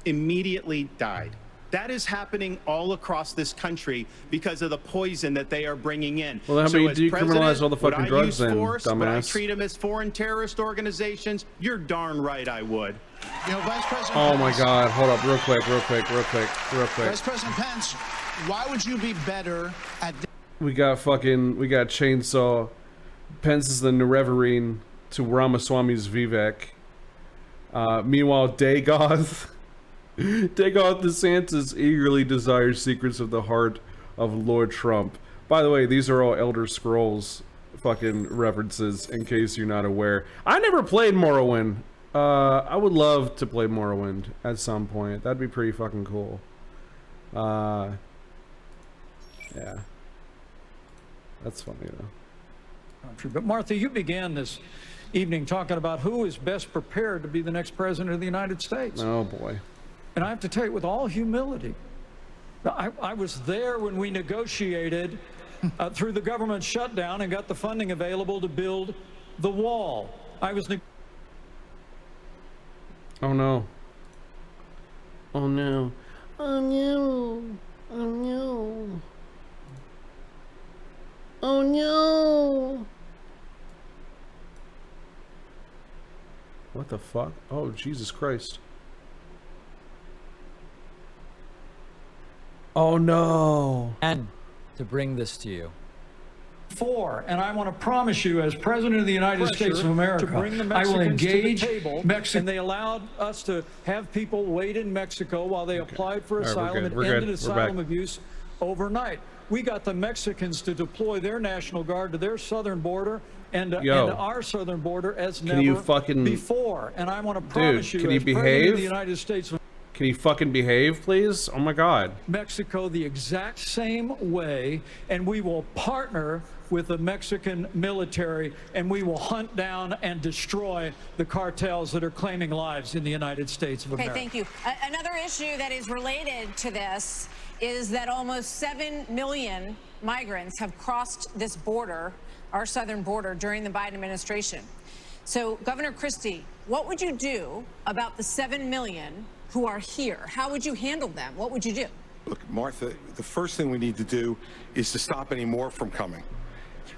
immediately died. That is happening all across this country because of the poison that they are bringing in. Well, how about you decriminalize all the fucking drugs then, Would I dumbass? treat them as foreign terrorist organizations? You're darn right I would. You know, Vice President Oh my Pence, God! Hold up, real quick. Vice President Pence, why would you be better at We got Chainsaw. Pence is the Nerevarine to Ramaswamy's Vivek. Meanwhile, Dagoth DeSantis eagerly desires secrets of the heart of Lord Trump. By the way, these are all Elder Scrolls fucking references, in case you're not aware. I never played Morrowind. I would love to play Morrowind at some point. That'd be pretty fucking cool. Yeah. That's funny, though. But Martha, you began this evening talking about who is best prepared to be the next president of the United States. Oh, boy. And I have to tell you, with all humility, I was there when we negotiated through the government shutdown and got the funding available to build the wall. I was... Oh, no. Oh, no. Oh, no. Oh, no. Oh, no. What the fuck? Oh, Jesus Christ. Oh, no. And to bring this to you. And I want to promise you, as President of the United States of America, to bring the I will Mexicans engage to the table, and they allowed us to have people wait in Mexico while they applied for asylum and ended asylum abuse overnight. We got the Mexicans to deploy their National Guard to their southern border and our southern border as never before. And I want to promise you, can you as President of the United States of Can you fucking behave, please? Oh my God. Mexico the exact same way, and we will partner with the Mexican military, and we will hunt down and destroy the cartels that are claiming lives in the United States of America. Okay, thank you. Another issue that is related to this is that almost 7 million migrants have crossed this border, our southern border, during the Biden administration. So, Governor Christie, what would you do about the 7 million who are here? How would you handle them? What would you do? Look, Martha, the first thing we need to do is to stop any more from coming.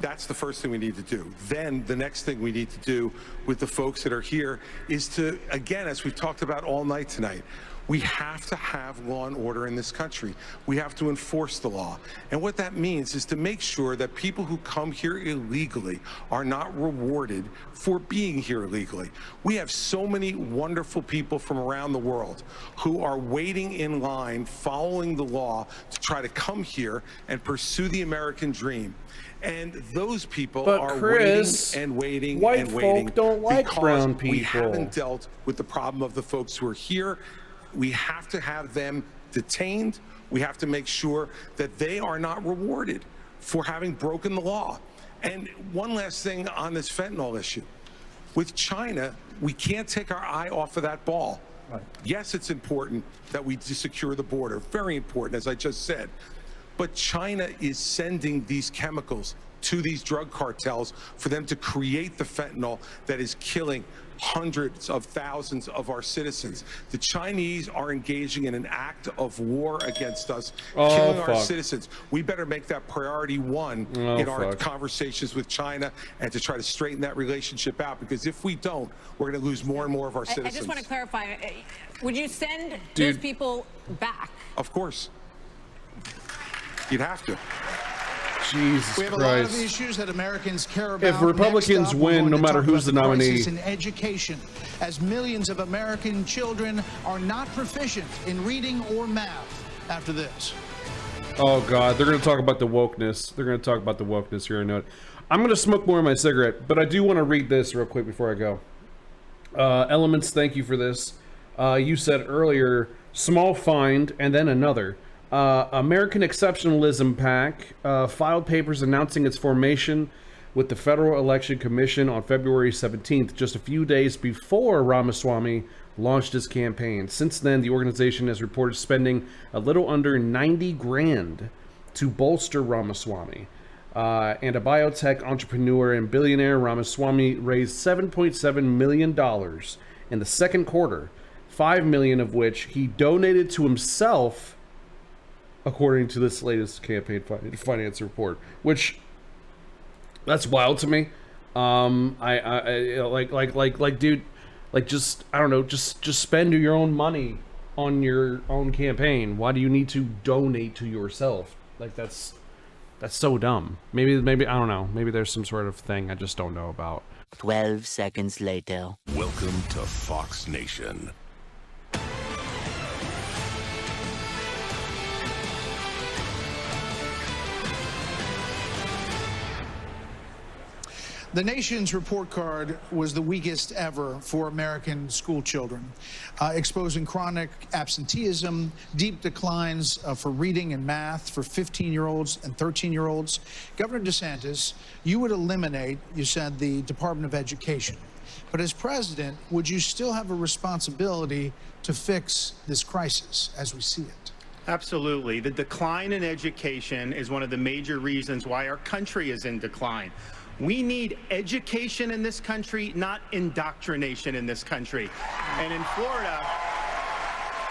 That's the first thing we need to do. Then the next thing we need to do with the folks that are here is to, again, as we've talked about all night tonight, we have to have law and order in this country. We have to enforce the law. And what that means is to make sure that people who come here illegally are not rewarded for being here illegally. We have so many wonderful people from around the world who are waiting in line, following the law to try to come here and pursue the American dream. And those people are Chris, waiting and waiting white and waiting folk don't like because brown people. we haven't dealt with the problem of the folks who are here. We have to have them detained. We have to make sure that they are not rewarded for having broken the law. And one last thing on this fentanyl issue. With China, we can't take our eye off of that ball. Right. Yes, it's important that we secure the border. Very important, as I just said. But China is sending these chemicals to these drug cartels for them to create the fentanyl that is killing hundreds of thousands of our citizens. The Chinese are engaging in an act of war against us, killing our citizens. We better make that priority one in our conversations with China and to try to straighten that relationship out, because if we don't, we're going to lose more and more of our citizens. I just want to clarify, would you send those people back? Of course. You'd have to. Jesus We have Christ. a lot of issues that Americans care about. If Republicans win, no matter who's the nominee. In education, as millions of American children are not proficient in reading or math after this. Oh God, they're going to talk about the wokeness. They're going to talk about the wokeness here in a note. I'm going to smoke more of my cigarette, but I do want to read this real quick before I go. Elements, thank you for this. You said earlier Small find, and then another. American Exceptionalism PAC filed papers announcing its formation with the Federal Election Commission on February 17th, just a few days before Ramaswamy launched his campaign. Since then, the organization has reported spending a little under 90 grand to bolster Ramaswamy. And a biotech entrepreneur and billionaire, Ramaswamy raised $7.7 million in the second quarter, $5 million of which he donated to himself, according to this latest campaign finance report. Which, that's wild to me. Dude, just, I don't know, just spend your own money on your own campaign. Why do you need to donate to yourself? Like, that's so dumb. Maybe I don't know. Maybe there's some sort of thing I just don't know about. 12 seconds later. Welcome to Fox Nation. The nation's report card was the weakest ever for American school children, exposing chronic absenteeism, deep declines for reading and math for 15-year-olds and 13-year-olds. Governor DeSantis, you would eliminate, you said, the Department of Education. But as president, would you still have a responsibility to fix this crisis as we see it? Absolutely. The decline in education is one of the major reasons why our country is in decline. We need education in this country, not indoctrination in this country. And in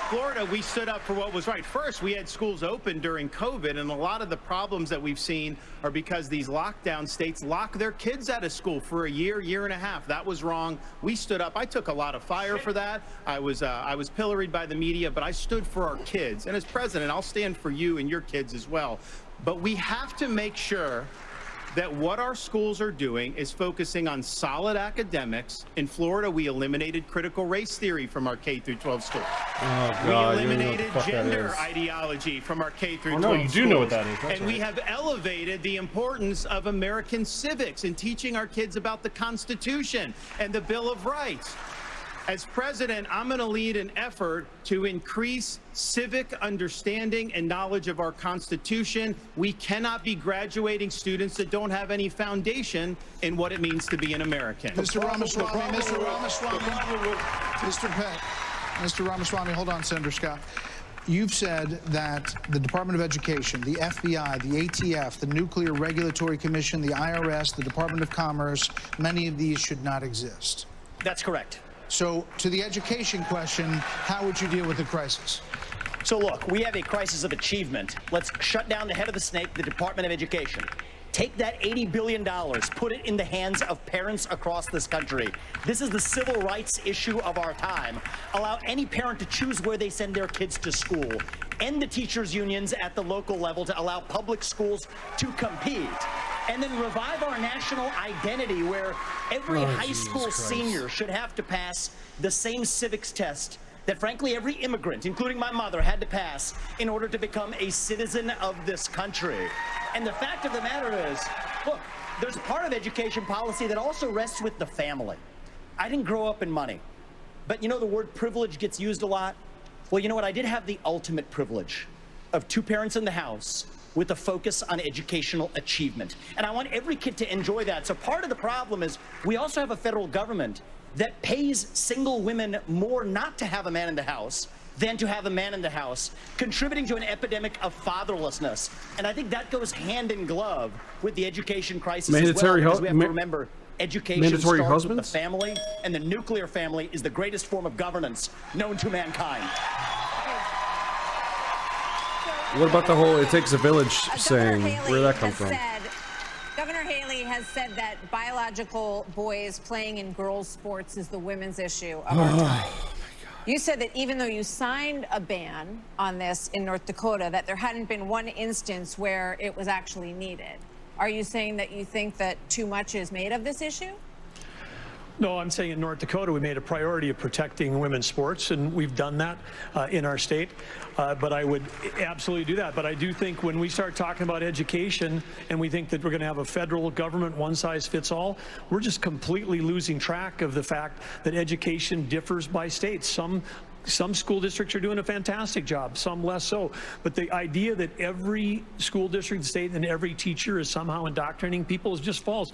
Florida, we stood up for what was right. First, we had schools open during COVID, and a lot of the problems that we've seen are because these lockdown states lock their kids out of school for a year, year and a half. That was wrong. We stood up. I took a lot of fire for that. I was pilloried by the media, but I stood for our kids. And as president, I'll stand for you and your kids as well. But we have to make sure that what our schools are doing is focusing on solid academics. In Florida, we eliminated critical race theory from our K-12 schools. Oh, God, we eliminated gender ideology from our K-12 schools. Oh, no, you do know what that is. That's and we have elevated the importance of American civics in teaching our kids about the Constitution and the Bill of Rights. As president, I'm going to lead an effort to increase civic understanding and knowledge of our Constitution. We cannot be graduating students that don't have any foundation in what it means to be an American. Mr. Ramaswamy, Mr. Ramaswamy, hold on, Senator Scott. You've said that the Department of Education, the FBI, the ATF, the Nuclear Regulatory Commission, the IRS, the Department of Commerce, many of these should not exist. That's correct. So, to the education question, how would you deal with the crisis? So look, we have a crisis of achievement. Let's shut down the head of the snake, the Department of Education. Take that $80 billion, put it in the hands of parents across this country. This is the civil rights issue of our time. Allow any parent to choose where they send their kids to school. End the teachers' unions at the local level to allow public schools to compete. And then revive our national identity where every high school senior should have to pass the same civics test that, frankly, every immigrant, including my mother, had to pass in order to become a citizen of this country. And the fact of the matter is, look, there's a part of education policy that also rests with the family. I didn't grow up in money, but you know the word privilege gets used a lot? Well, you know what? I did have the ultimate privilege of two parents in the house with a focus on educational achievement. And I want every kid to enjoy that. So part of the problem is we also have a federal government that pays single women more not to have a man in the house than to have a man in the house, contributing to an epidemic of fatherlessness. And I think that goes hand in glove with the education crisis as well, because we have to remember education starts with the family, and the nuclear family is the greatest form of governance known to mankind. What about the whole "it takes a village" saying? Where'd that come from? Governor Haley has said that biological boys playing in girls' sports is the women's issue of our time. You said that even though you signed a ban on this in North Dakota, that there hadn't been one instance where it was actually needed. Are you saying that you think that too much is made of this issue? No, I'm saying in North Dakota, we made a priority of protecting women's sports, and we've done that in our state. But I would absolutely do that. But I do think when we start talking about education and we think that we're going to have a federal government one-size-fits-all, we're just completely losing track of the fact that education differs by states. Some Some school districts are doing a fantastic job, some less so. But the idea that every school district, state, and every teacher is somehow indoctrinating people is just false.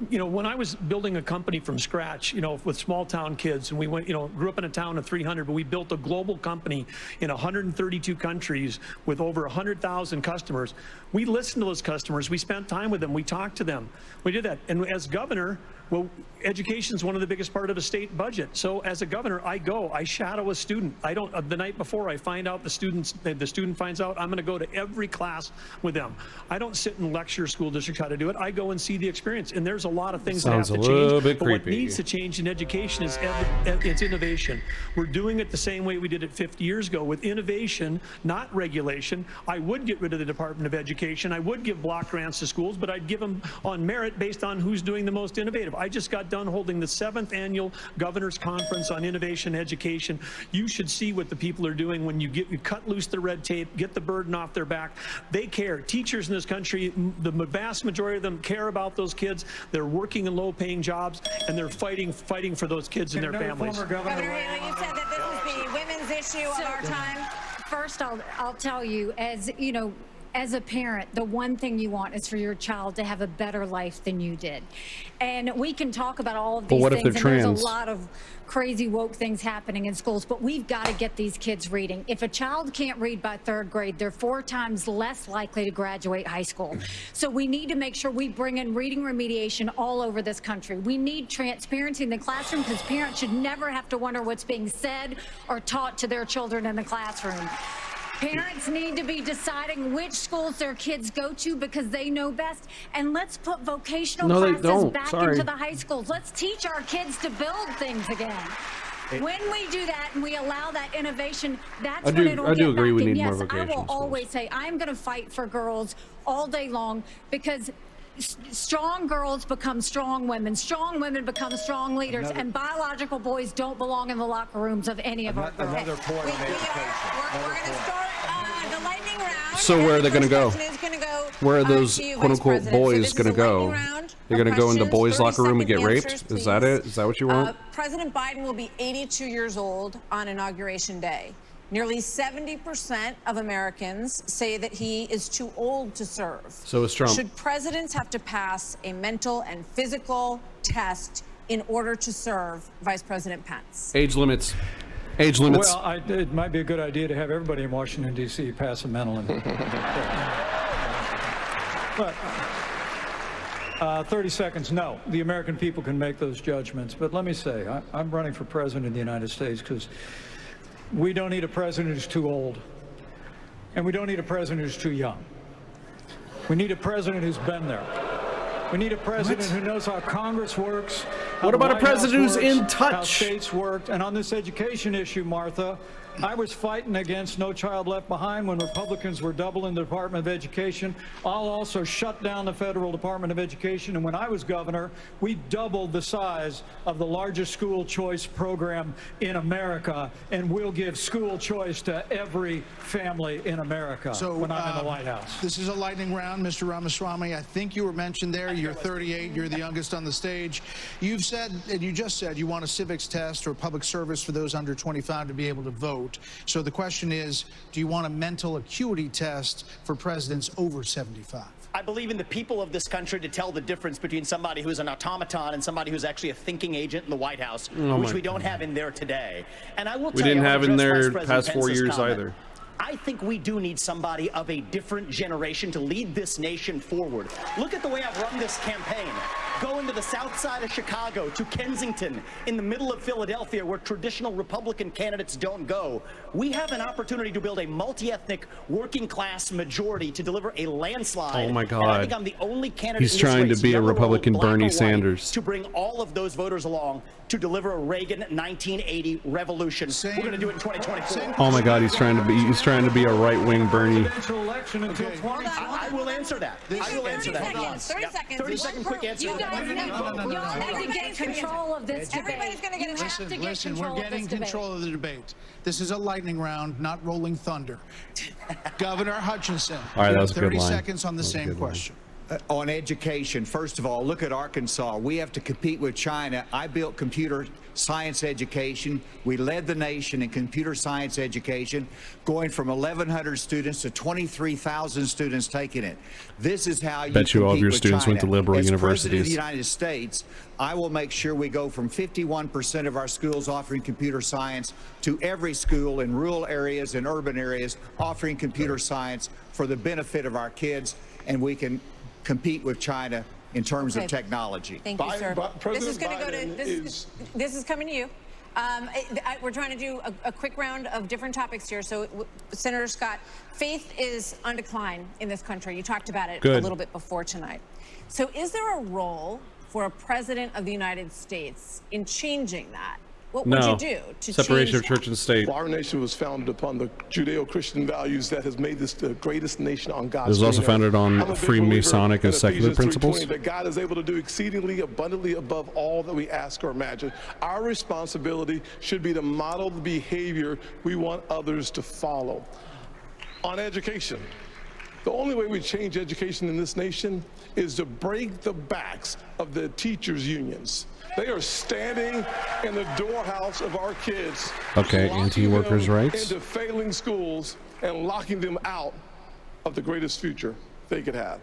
You know, when I was building a company from scratch, you know, with small town kids, and we went, you know, grew up in a town of 300, but we built a global company in 132 countries with over 100,000 customers. We listened to those customers. We spent time with them. We talked to them. We did that. And as governor, well, education is one of the biggest part of a state budget. So as a governor, I shadow a student. I don't, the night before I find out the student finds out, I'm going to go to every class with them. I don't sit and lecture school districts how to do it. I go and see the experience. And there's a lot of things that have to change. But what needs to change in education is it's innovation. We're doing it the same way we did it 50 years ago with innovation, not regulation. I would get rid of the Department of Education. I would give block grants to schools, but I'd give them on merit based on who's doing the most innovative. I just got done holding the 7th annual Governor's Conference on Innovation Education. You should see what the people are doing when you cut loose the red tape, get the burden off their back. They care. Teachers in this country, the vast majority of them care about those kids. They're working in low-paying jobs, and they're fighting for those kids and their families. Governor Haley, you said that this is the women's issue of our time. First, I'll tell you, as you know, as a parent, the one thing you want is for your child to have a better life than you did. And we can talk about all of these things, and there's a lot of crazy woke things happening in schools, but we've got to get these kids reading. If a child can't read by 3rd grade, they're 4 times less likely to graduate high school. So we need to make sure we bring in reading remediation all over this country. We need transparency in the classroom because parents should never have to wonder what's being said or taught to their children in the classroom. Parents need to be deciding which schools their kids go to because they know best. And let's put vocational classes back into the high schools. Let's teach our kids to build things again. When we do that and we allow that innovation, that's when it'll get back. I do agree we need more vocational schools. I will always say I'm going to fight for girls all day long because strong girls become strong women become strong leaders, and biological boys don't belong in the locker rooms of any of our girls. We're going to start the lightning round. So where are they going to go? Where are those quote-unquote boys going to go? They're going to go in the boys' locker room and get raped? Is that it? Is that what you want? President Biden will be 82 years old on Inauguration Day. Nearly 70% of Americans say that he is too old to serve. So is Trump. Should presidents have to pass a mental and physical test in order to serve Vice President Pence? Age limits. Age limits. Well, it might be a good idea to have everybody in Washington, D.C. pass a mental and... But 30 seconds, no. The American people can make those judgments. But let me say, I'm running for president of the United States because we don't need a president who's too old, and we don't need a president who's too young. We need a president who's been there. We need a president who knows how Congress works. What about a president who's in touch? How states worked. And on this education issue, Martha, I was fighting against No Child Left Behind when Republicans were doubling the Department of Education. I'll also shut down the federal Department of Education. And when I was governor, we doubled the size of the largest school choice program in America. And we'll give school choice to every family in America when I'm in the White House. This is a lightning round, Mr. Ramaswamy. I think you were mentioned there. You're 38. You're the youngest on the stage. You've said, and you just said, you want a civics test or public service for those under 25 to be able to vote. So the question is, do you want a mental acuity test for presidents over 75? I believe in the people of this country to tell the difference between somebody who's an automaton and somebody who's actually a thinking agent in the White House, which we don't have in there today. And I will tell you, we didn't have in there past 4 years either. I think we do need somebody of a different generation to lead this nation forward. Look at the way I've run this campaign. Going to the south side of Chicago, to Kensington, in the middle of Philadelphia, where traditional Republican candidates don't go. We have an opportunity to build a multi-ethnic, working-class majority to deliver a landslide. Oh my God! And I think I'm the only candidate. He's trying to be a Republican Bernie Sanders. To bring all of those voters along to deliver a Reagan 1980 revolution. We're going to do it in 2024. Oh my God! He's trying to be a right-wing Bernie. I will answer that. I will answer that. 30 seconds. 30-second quick answer. Y'all need to get control of this debate. Everybody's going to get Listen, we're getting control of the debate. This is a lightning round, not rolling thunder. Governor Hutchinson, all right, that was a good 30 line. seconds on the same question. On education, first of all, look at Arkansas. We have to compete with China. I built computer science education. We led the nation in computer science education, going from 1,100 students to 23,000 students taking it. This is how you Bet you all of compete your with students China. went to liberal As President of universities. the United States, I will make sure we go from 51% of our schools offering computer science to every school in rural areas and urban areas offering computer science for the benefit of our kids, and we can compete with China in terms of technology. Thank you, sir. This is going to go to this is coming to you. We're trying to do a quick round of different topics here. So, Senator Scott, faith is on decline in this country. You talked about it a little bit before tonight. So, is there a role for a president of the United States in changing that? What would you do to separation change of church and state? Our nation was founded upon the Judeo-Christian values that has made this the greatest nation on God's It was also green earth. founded on I'm a big Freemasonic believer and in secular Ephesians 3:20, principles. that God is able to do exceedingly abundantly above all that we ask or imagine. Our responsibility should be to model the behavior we want others to follow. On education, the only way we change education in this nation is to break the backs of the teachers' unions. They are standing in the doorhouse of our kids. Okay, anti-workers' rights. Into failing schools and locking them out of the greatest future they could have.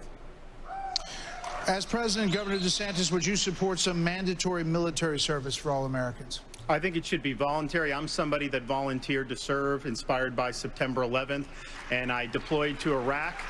As President, Governor DeSantis, would you support some mandatory military service for all Americans? I think it should be voluntary. I'm somebody that volunteered to serve, inspired by September 11th, and I deployed to Iraq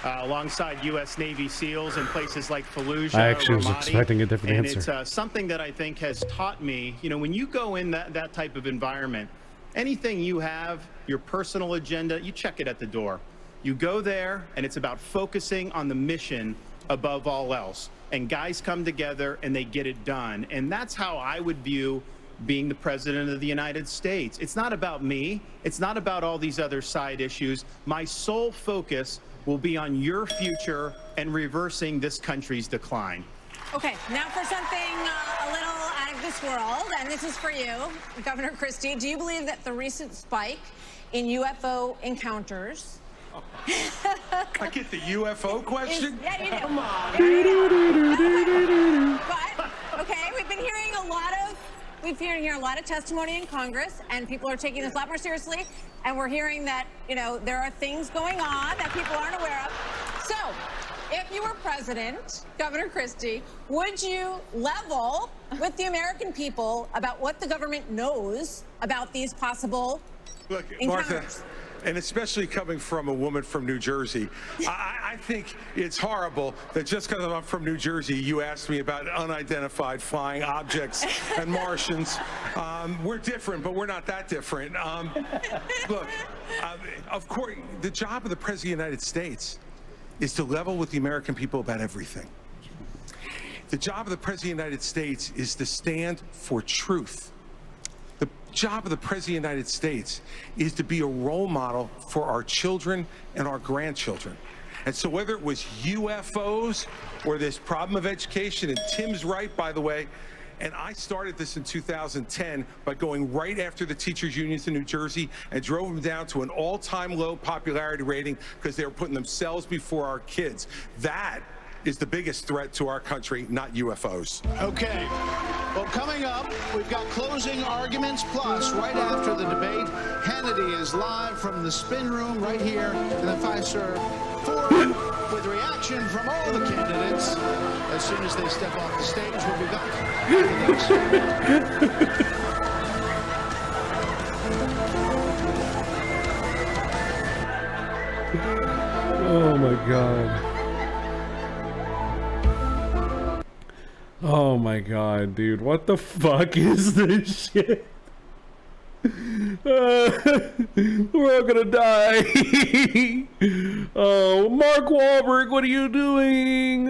alongside U.S. Navy SEALs in places like Fallujah. I actually was Ramadi, expecting a different and answer. It's something that I think has taught me, you know, when you go in that type of environment, anything you have, your personal agenda, you check it at the door. You go there, and it's about focusing on the mission above all else. And guys come together, and they get it done. And that's how I would view being the President of the United States. It's not about me. It's not about all these other side issues. My sole focus will be on your future and reversing this country's decline. Okay, now for something a little out of this world, and this is for you, Governor Christie. Do you believe that the recent spike in UFO encounters... I get the UFO question? Yeah, you do. Come on. But, okay, we've been hearing a lot of testimony in Congress, and people are taking this a lot more seriously. And we're hearing that, you know, there are things going on that people aren't aware of. So, if you were president, Governor Christie, would you level with the American people about what the government knows about these possible encounters? Martha, and especially coming from a woman from New Jersey, I think it's horrible that just because I'm from New Jersey, you asked me about unidentified flying objects and Martians. We're different, but we're not that different. Look, of course, the job of the President of the United States is to level with the American people about everything. The job of the President of the United States is to stand for truth. The job of the President of the United States is to be a role model for our children and our grandchildren. And so whether it was UFOs or this problem of education, and Tim's right, by the way, and I started this in 2010 by going right after the teachers' unions in New Jersey and drove them down to an all-time low popularity rating because they were putting themselves before our kids. That is the biggest threat to our country, not UFOs. Okay. Well, coming up, we've got closing arguments, plus right after the debate, Hannity is live from the spin room right here in the Fiserv Forum with reaction from all the candidates. As soon as they step off the stage, we'll be back. Oh my god. Oh my god, dude. What the fuck is this shit? We're all gonna die. Oh, Mark Wahlberg, what are you doing?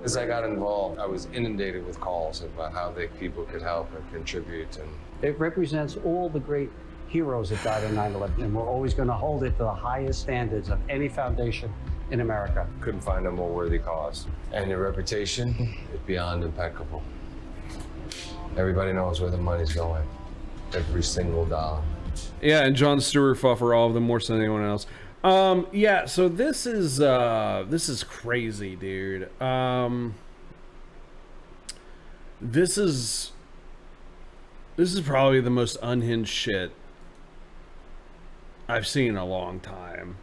As I got involved, I was inundated with calls about how people could help and contribute. And it represents all the great heroes that died on 9/11, and we're always going to hold it to the highest standards of any foundation in America. Couldn't find a more worthy cause. And their reputation is beyond impeccable. Everybody knows where the money's going. Every single dollar. Yeah, and Jon Stewart fought for all of them more than anyone else. Yeah, so this is crazy, dude. This is probably the most unhinged shit I've seen in a long time.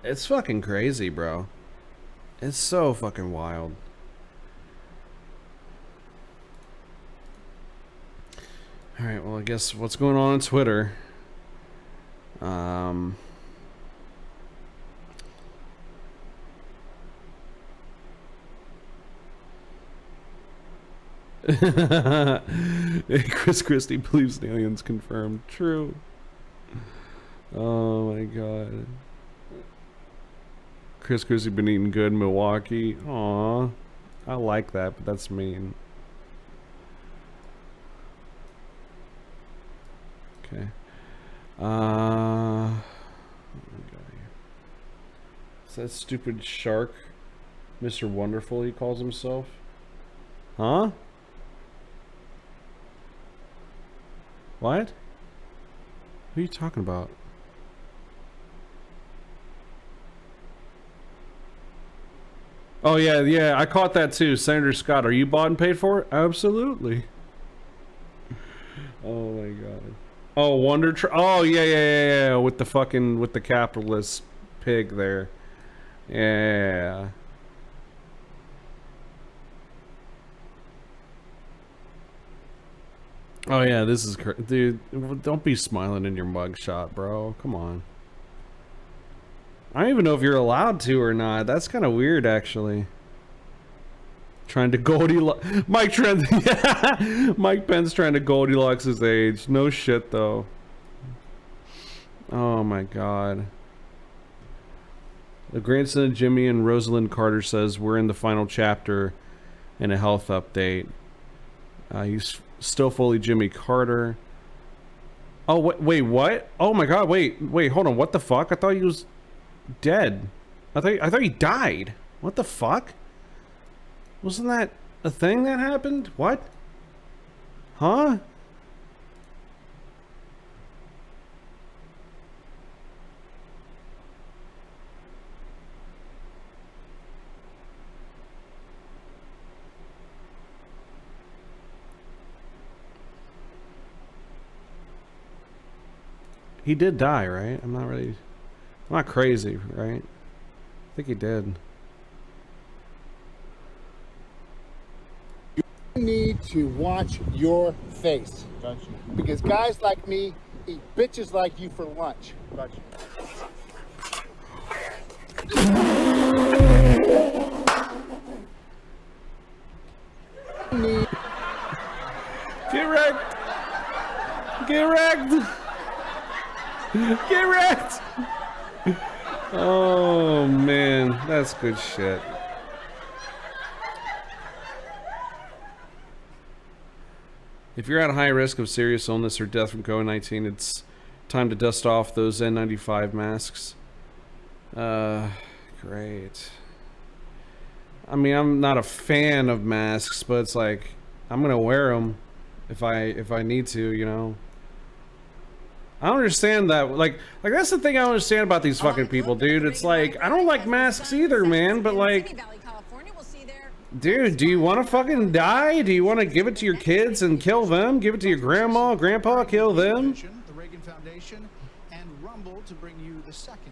It's fucking crazy, bro. It's so fucking wild. Alright, well, I guess what's going on Twitter? Chris Christie believes in aliens confirmed. True. Oh my god. Chris Christie been eating good in Milwaukee. Aw. I like that, but that's mean. Okay. Is that stupid shark Mr. Wonderful he calls himself? Huh? What? What are you talking about? Oh yeah, I caught that too. Senator Scott, are you bought and paid for it? Absolutely. Oh my god. Oh, oh yeah, with the capitalist pig there. Yeah. Oh yeah, this is dude. Don't be smiling in your mugshot, bro. Come on. I don't even know if you're allowed to or not. That's kind of weird, actually. Trying to Goldilocks. Mike Pence trying to Goldilocks his age. No shit, though. Oh my god. The grandson of Jimmy and Rosalind Carter says we're in the final chapter in a health update. He's still fully Jimmy Carter. Oh, wait, what? Oh my god, wait, hold on. What the fuck? I thought he was dead. I thought he died. What the fuck? Wasn't that a thing that happened? What? Huh? He did die, right? I'm not crazy, right? I think he did. You need to watch your face. Gotcha. Because guys like me eat bitches like you for lunch. Gotcha. Get wrecked! Get wrecked! Get wrecked! Oh man, that's good shit. If you're at a high risk of serious illness or death from COVID-19, it's time to dust off those N95 masks. Great. I mean, I'm not a fan of masks, but it's like I'm gonna wear them if I need to, you know. I don't understand that. Like that's the thing I don't understand about these fucking people, dude. It's like I don't like masks either, man. But like, dude, do you want to fucking die? Do you want to give it to your kids and kill them? Give it to your grandma, grandpa, kill them? The Reagan Foundation and Rumble to bring you the second.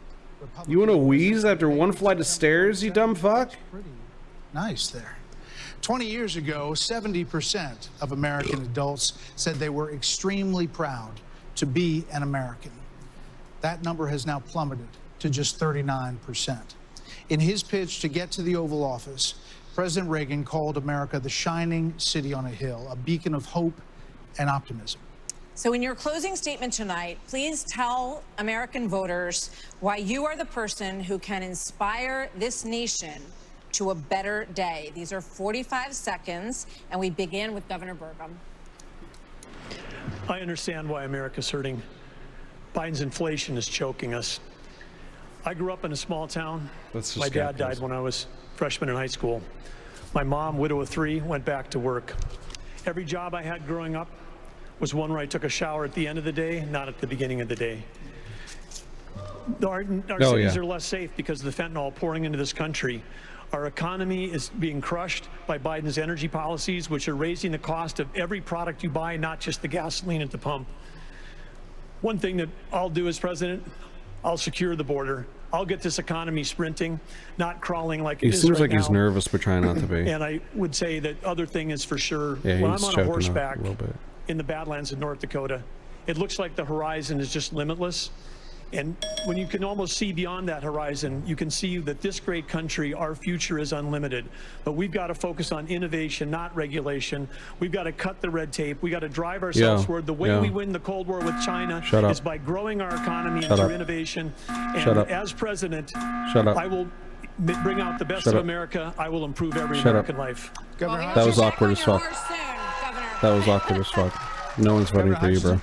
You want to wheeze after one flight of stairs, you dumb fuck? Pretty nice there. 20 years ago, 70% of American adults said they were extremely proud to be an American. That number has now plummeted to just 39%. In his pitch to get to the Oval Office, President Reagan called America the shining city on a hill, a beacon of hope and optimism. So in your closing statement tonight, please tell American voters why you are the person who can inspire this nation to a better day. These are 45 seconds, and we begin with Governor Burgum. I understand why America's hurting. Biden's inflation is choking us. I grew up in a small town. My dad died when I was a freshman in high school. My mom, widow of 3, went back to work. Every job I had growing up was one where I took a shower at the end of the day, not at the beginning of the day. Our cities are less safe because of the fentanyl pouring into this country. Our economy is being crushed by Biden's energy policies, which are raising the cost of every product you buy, not just the gasoline at the pump. One thing that I'll do as president, I'll secure the border. I'll get this economy sprinting, not crawling like it is right now. He seems like he's nervous, but trying not to be. And I would say that other thing is for sure, Yeah, when I'm he's on a choking horseback a little bit. in the Badlands of North Dakota, it looks like the horizon is just limitless. And when you can almost see beyond that horizon, you can see that this great country, our future is unlimited. But we've got to focus on innovation, not regulation. We've got to cut the red tape. We've got to drive ourselves forward. The way we win the Cold War with China is by growing our economy and through innovation. And as president, I will bring out the best of America. I will improve every American life. That was awkward as fuck. That was awkward as fuck. No one's voting for you, bro.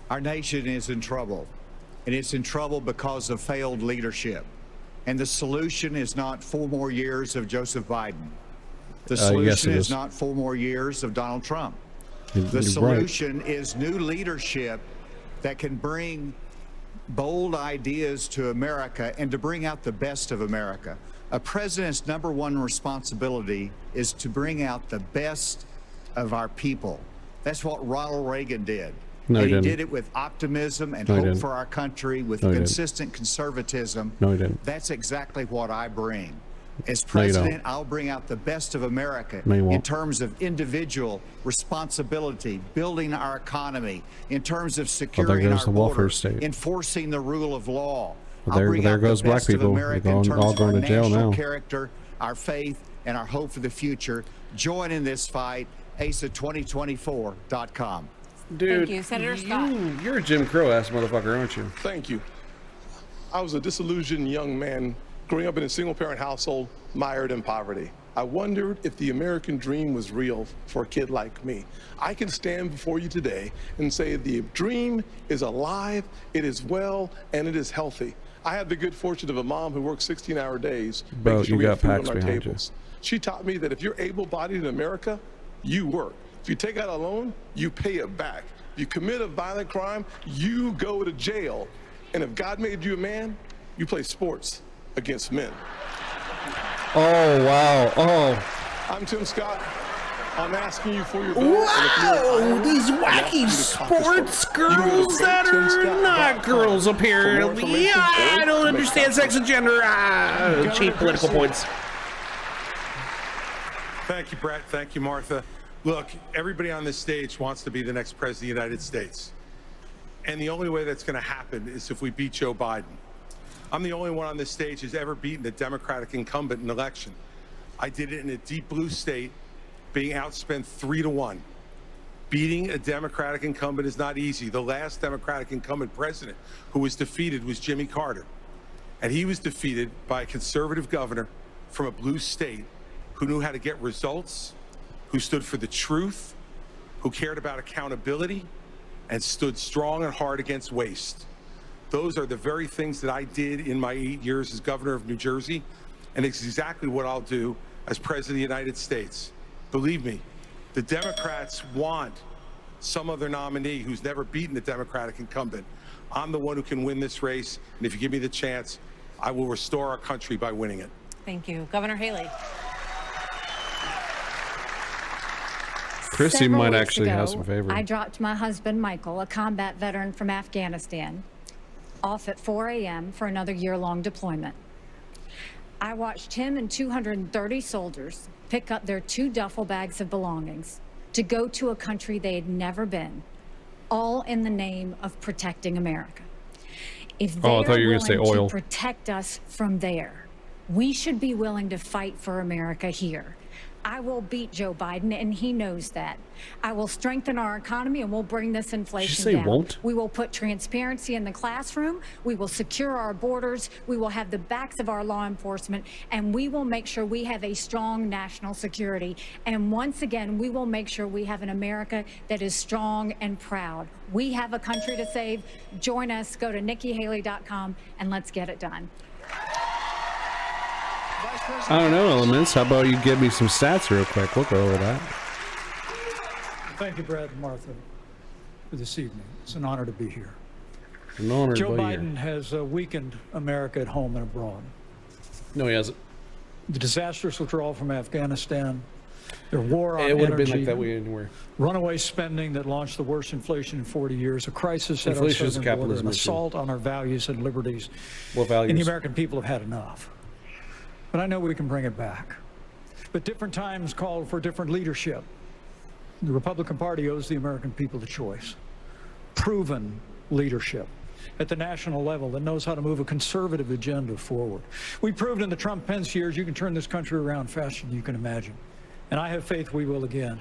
Our nation is in trouble. And it's in trouble because of failed leadership. And the solution is not 4 more years of Joseph Biden. The solution is not 4 more years of Donald Trump. The solution is new leadership that can bring bold ideas to America and to bring out the best of America. A president's #1 responsibility is to bring out the best of our people. That's what Ronald Reagan did. No, and he did it with optimism and hope for our country, with consistent conservatism. No, he didn't. That's exactly what I bring. As president, I'll bring out the best of America in terms of individual responsibility, building our economy, in terms of securing our borders, enforcing the rule of law. Well, there goes black people. They're all going to jail now. Character, our faith, and our hope for the future. Join in this fight. ASA2024.com. Dude, thank you, Senator Scott. You're a Jim Crow ass motherfucker, aren't you? Thank you. I was a disillusioned young man growing up in a single-parent household, mired in poverty. I wondered if the American dream was real for a kid like me. I can stand before you today and say the dream is alive, it is well, and it is healthy. I have the good fortune of a mom who works 16-hour days, making sure we have food on our tables. She taught me that if you're able-bodied in America, you work. If you take out a loan, you pay it back. If you commit a violent crime, you go to jail. And if God made you a man, you play sports against men. Oh, wow. Oh. I'm Tim Scott. I'm asking you for your vote. Wow, these wacky sports girls that are not girls, apparently. I don't understand sex and gender. Cheap political points. Thank you, Brett. Thank you, Martha. Look, everybody on this stage wants to be the next president of the United States. And the only way that's going to happen is if we beat Joe Biden. I'm the only one on this stage who's ever beaten a Democratic incumbent in an election. I did it in a deep blue state, being outspent 3-1. Beating a Democratic incumbent is not easy. The last Democratic incumbent president who was defeated was Jimmy Carter. And he was defeated by a conservative governor from a blue state who knew how to get results, who stood for the truth, who cared about accountability, and stood strong and hard against waste. Those are the very things that I did in my 8 years as governor of New Jersey, and it's exactly what I'll do as president of the United States. Believe me, the Democrats want some other nominee who's never beaten a Democratic incumbent. I'm the one who can win this race, and if you give me the chance, I will restore our country by winning it. Thank you. Governor Haley. Chrissy might actually have some favor. I dropped my husband, Michael, a combat veteran from Afghanistan, off at 4 a.m. for another year-long deployment. I watched him and 230 soldiers pick up their 2 duffel bags of belongings to go to a country they had never been, all in the name of protecting America. If they are willing to protect us from there, we should be willing to fight for America here. I will beat Joe Biden, and he knows that. I will strengthen our economy, and we'll bring this inflation down. Won't? We will put transparency in the classroom. We will secure our borders. We will have the backs of our law enforcement, and we will make sure we have a strong national security. And once again, we will make sure we have an America that is strong and proud. We have a country to save. Join us. Go to NikkiHaley.com, and let's get it done. I don't know, Elements. How about you give me some stats real quick? We'll go over that. Thank you, Brad and Martha. this evening. It's an honor to be here. An honor Joe to be Biden here. has weakened America at home and abroad. No, he hasn't. The disastrous withdrawal from Afghanistan, their war on It would have energy, been like that way anywhere. runaway spending that launched the worst inflation in 40 years, a crisis at our Inflation is southern border, capitalism an issue. assault on our values and liberties. What values? And the American people have had enough. But I know we can bring it back. But different times call for different leadership. The Republican Party owes the American people the choice. Proven leadership at the national level that knows how to move a conservative agenda forward. We proved in the Trump-Pence years you can turn this country around faster than you can imagine. And I have faith we will again.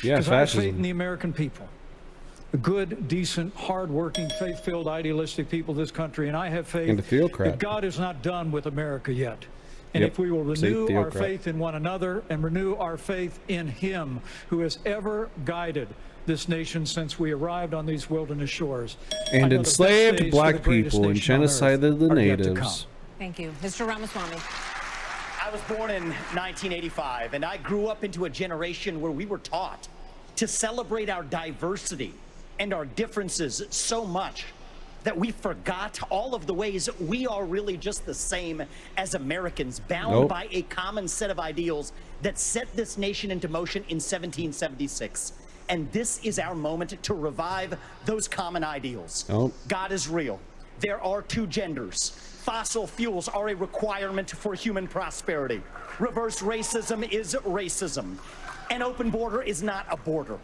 Yeah, Because I have faith fascism. in the American people. The good, decent, hard-working, faith-filled, idealistic people of this country. And I have faith And a theocrat. that God is not done with America yet. And Yep. if we will Say renew our theocrat. faith in one another and renew our faith in Him who has ever guided this nation since we arrived on these wilderness shores. I And know the best enslaved days for black the greatest people and nation on earth genocided the are yet to come. natives. Thank you. Mr. Ramaswamy. I was born in 1985, and I grew up into a generation where we were taught to celebrate our diversity and our differences so much that we forgot all of the ways we are really just the same as Americans, bound Nope. by a common set of ideals that set this nation into motion in 1776. And this is our moment to revive those common ideals. Nope. God is real. There are two genders. Fossil fuels are a requirement for human prosperity. Reverse racism is racism. An open border is not a border.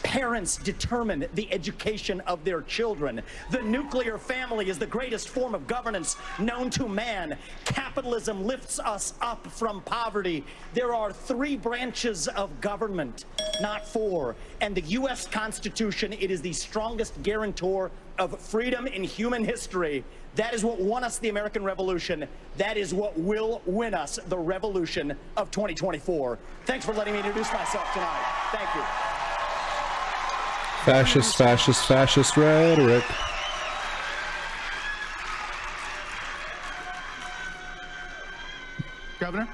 Parents determine the education of their children. The nuclear family is the greatest form of governance known to man. Capitalism lifts us up from poverty. There are 3 branches of government, not 4. And the U.S. Constitution, it is the strongest guarantor of freedom in human history. That is what won us the American Revolution. That is what will win us the revolution of 2024. Thanks for letting me introduce myself tonight. Thank you. Fascist, fascist, fascist rhetoric. Governor?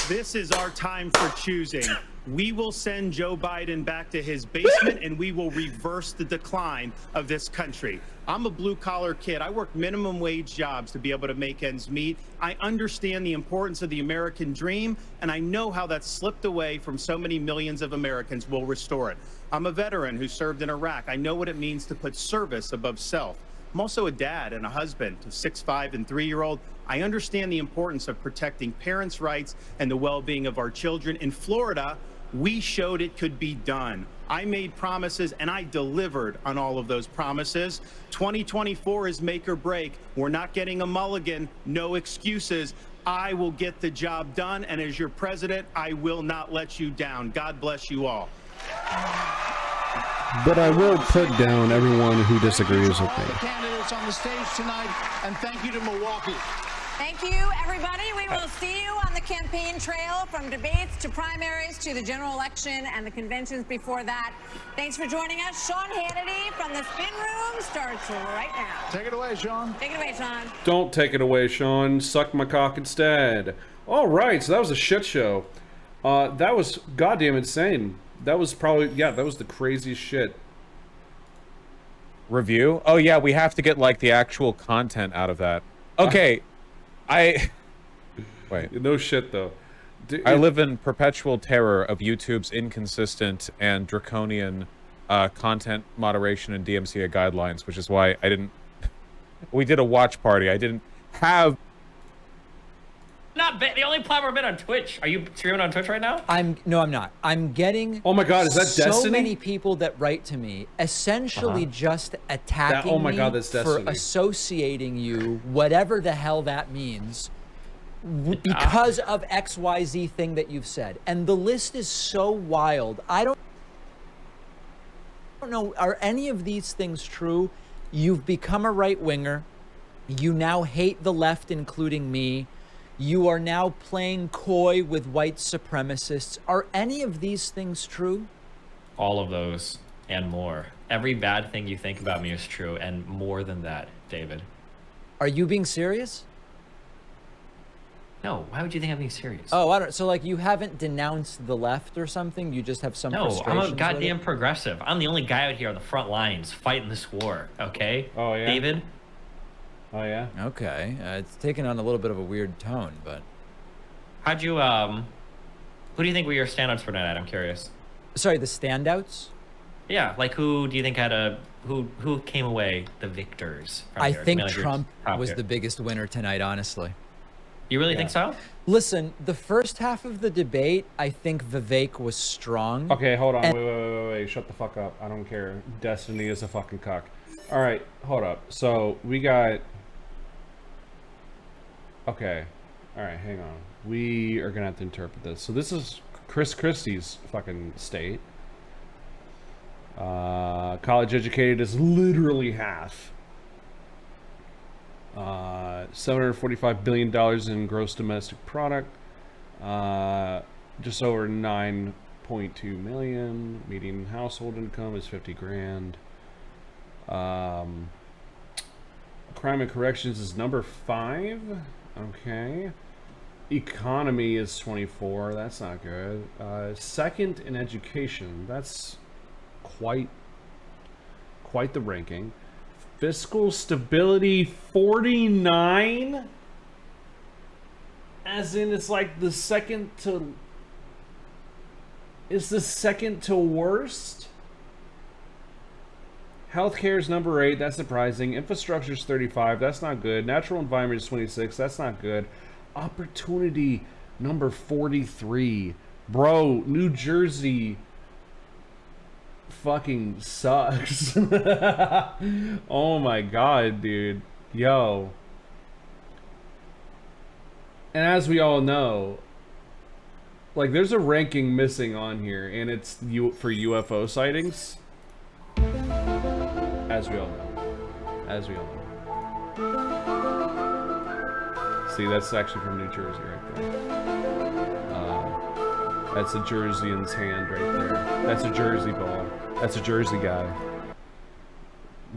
This is our time for choosing. We will send Joe Biden back to his basement and we will reverse the decline of this country. I'm a blue-collar kid. I work minimum wage jobs to be able to make ends meet. I understand the importance of the American dream, and I know how that's slipped away from so many millions of Americans. We'll restore it. I'm a veteran who served in Iraq. I know what it means to put service above self. I'm also a dad and a husband to 6'5" and 3-year-old. I understand the importance of protecting parents' rights and the well-being of our children. In Florida, we showed it could be done. I made promises and I delivered on all of those promises. 2024 is make or break. We're not getting a mulligan, no excuses. I will get the job done, and as your president, I will not let you down. God bless you all. But I will put down everyone who disagrees with all me. the candidates on the stage tonight, and thank you to Milwaukee. Thank you, everybody. We will see you on the campaign trail from debates to primaries to the general election and the conventions before that. Thanks for joining us. Sean Hannity from the Spin Room starts right now. Take it away, Sean. Take it away, Sean. Don't take it away, Sean. Suck my cock instead. All right, so that was a shit show. That was goddamn insane. That was probably, yeah, that was the craziest shit. Review? Oh yeah, we have to get like the actual content out of that. Okay, wait. No shit though. I live in perpetual terror of YouTube's inconsistent and draconian content moderation and DMCA guidelines, which is why I didn't. We did a watch party. I didn't have. Not the only platform I've been on Twitch. Are you streaming on Twitch right now? No, I'm not. I'm getting. Oh my God, is that so Destiny? many people that write to me, essentially just attacking oh my me God, that's for Destiny. associating you, whatever the hell that means, because of XYZ thing that you've said. And the list is so wild. I don't know. Are any of these things true? You've become a right winger. You now hate the left, including me. You are now playing coy with white supremacists. Are any of these things true? All of those and more. Every bad thing you think about me is true, and more than that, David. Are you being serious? No, why would you think I'm being serious? Oh, I don't. So like, you haven't denounced the left or something? You just have some No, I'm frustrations a with goddamn it? progressive. I'm the only guy out here on the front lines fighting this war. Okay. Oh yeah. David. Oh yeah. Okay, it's taken on a little bit of a weird tone, but How'd you who do you think were your standouts for tonight? I'm curious. sorry, the standouts. Yeah, like who do you think had a who came away the victors? From I here? Give think me, like, your Trump top was tier. the biggest winner tonight, honestly. You really think so? Listen, the first half of the debate, I think Vivek was strong. Okay, hold on. And- Wait. Shut the fuck up. I don't care. Destiny is a fucking cuck. All right, hold up. So we got. Okay. All right, hang on. We are gonna have to interpret this. So this is Chris Christie's fucking state. College educated is literally half. $745 billion in gross domestic product. Just over 9.2 million. Median household income is 50 grand. Crime and corrections is number 5. Okay. Economy is 24. That's not good. Second in education. That's quite the ranking. Fiscal stability 49, as in it's like the second to worst. Healthcare is number 8. That's surprising. Infrastructure is 35. That's not good. Natural environment is 26. That's not good. Opportunity number 43. Bro, New Jersey fucking sucks. Oh my god, dude. Yo. And as we all know, like, there's a ranking missing on here, and it's for UFO sightings. As we all know. See, that's actually from New Jersey right there. That's a Jerseyman's hand right there. That's a Jersey ball. That's a Jersey guy.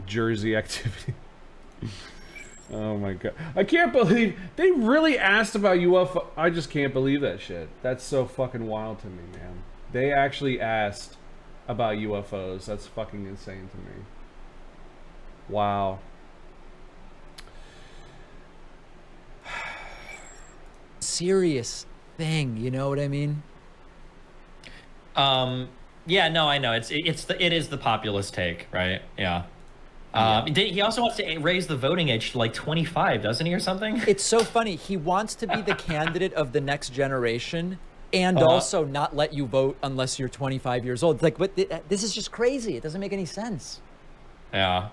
Jersey activity. Oh my god. I can't believe they really asked about UFO. I just can't believe that shit. That's so fucking wild to me, man. They actually asked about UFOs. That's fucking insane to me. Wow. Serious thing, you know what I mean? Yeah, no, I know. It is the populist take, right? Yeah. He also wants to raise the voting age to like 25, doesn't he, or something? It's so funny. He wants to be the candidate of the next generation and also not let you vote unless you're 25 years old. It's like, but this is just crazy. It doesn't make any sense. Yeah.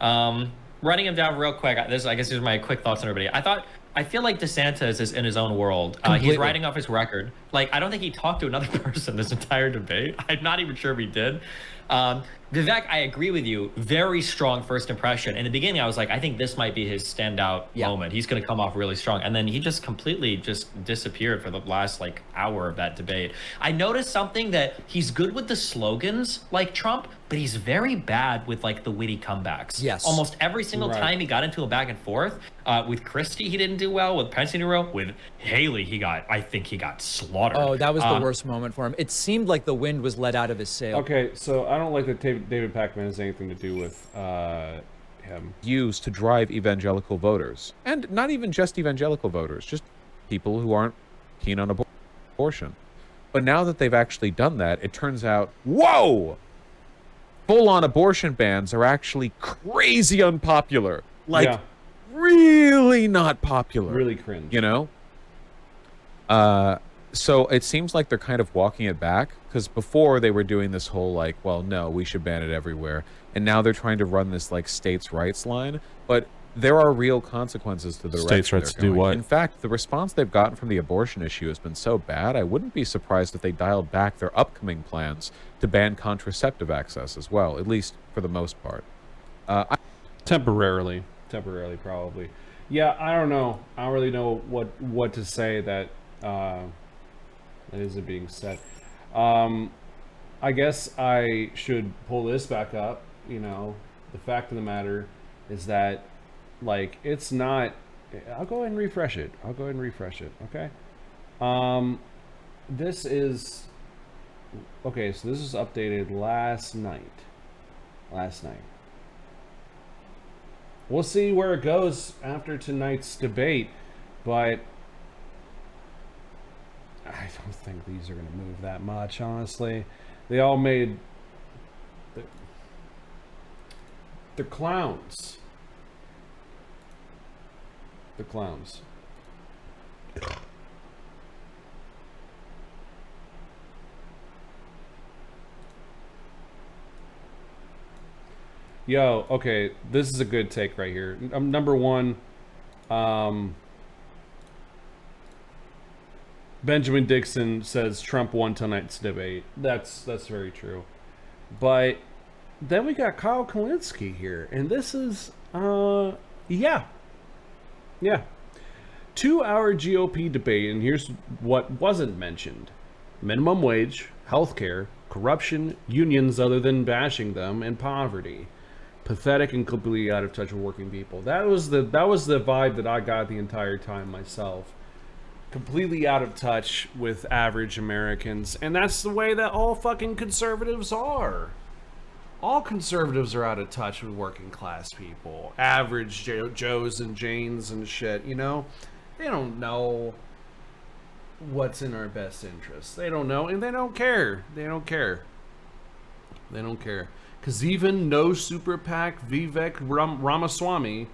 Running him down real quick. I guess these are my quick thoughts on everybody. I feel like DeSantis is in his own world. He's writing off his record. Like, I don't think he talked to another person this entire debate. I'm not even sure if he did. Vivek, I agree with you. Very strong first impression. In the beginning, I was like, I think this might be his standout moment. He's going to come off really strong. And then he just completely disappeared for the last like hour of that debate. I noticed something that he's good with the slogans like Trump, but he's very bad with like the witty comebacks. Yes. Almost every single time he got into a back and forth. With Christie, he didn't do well. With Pence, he didn't do well. With Haley, I think he got slaughtered. Oh, that was the worst moment for him. It seemed like the wind was let out of his sail. Okay, so I don't like that David Pacman has anything to do with him. Used to drive evangelical voters. And not even just evangelical voters, just people who aren't keen on abortion. But now that they've actually done that, it turns out, whoa! Full-on abortion bans are actually crazy unpopular. Like, really not popular. Really cringe. You know? So it seems like they're kind of walking it back, because before they were doing this whole like, well, no, we should ban it everywhere. And now they're trying to run this like states' rights line. But there are real consequences to the States' rights to do what? In fact, the response they've gotten from the abortion issue has been so bad, I wouldn't be surprised if they dialed back their upcoming plans to ban contraceptive access as well, at least for the most part. Temporarily, probably. Yeah, I don't know. I don't really know what to say that isn't being said. I guess I should pull this back up. You know, the fact of the matter is that, like, it's not I'll go ahead and refresh it. Okay. This is okay. So this is updated last night. We'll see where it goes after tonight's debate, but I don't think these are going to move that much, honestly. They all made... They're clowns. The clowns. Yo, okay, this is a good take right here. Number one, Benjamin Dixon says Trump won tonight's debate. That's very true. But then we got Kyle Kalinske here, and this is, yeah. 2-hour GOP debate, and here's what wasn't mentioned. Minimum wage, healthcare, corruption, unions other than bashing them, and poverty. Pathetic and completely out of touch with working people. That was the vibe that I got the entire time myself. Completely out of touch with average Americans, and that's the way that all fucking conservatives are. All conservatives are out of touch with working class people. Average Joes and Janes and shit, you know? They don't know what's in our best interest. They don't know, and they don't care. They don't care. Because even no super PAC Vivek Ramaswamy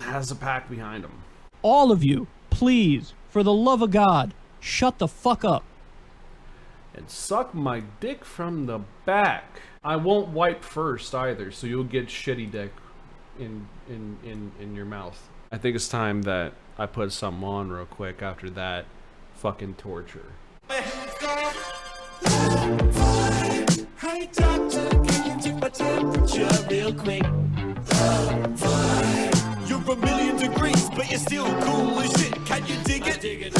has a PAC behind him. All of you, please, for the love of God, shut the fuck up. And suck my dick from the back. I won't wipe first either, so you'll get shitty dick in your mouth. I think it's time that I put something on real quick after that fucking torture. Hey doctor, can you take my temperature real quick? You're 1,000,000 degrees, but you're still cool as shit. Can you dig it?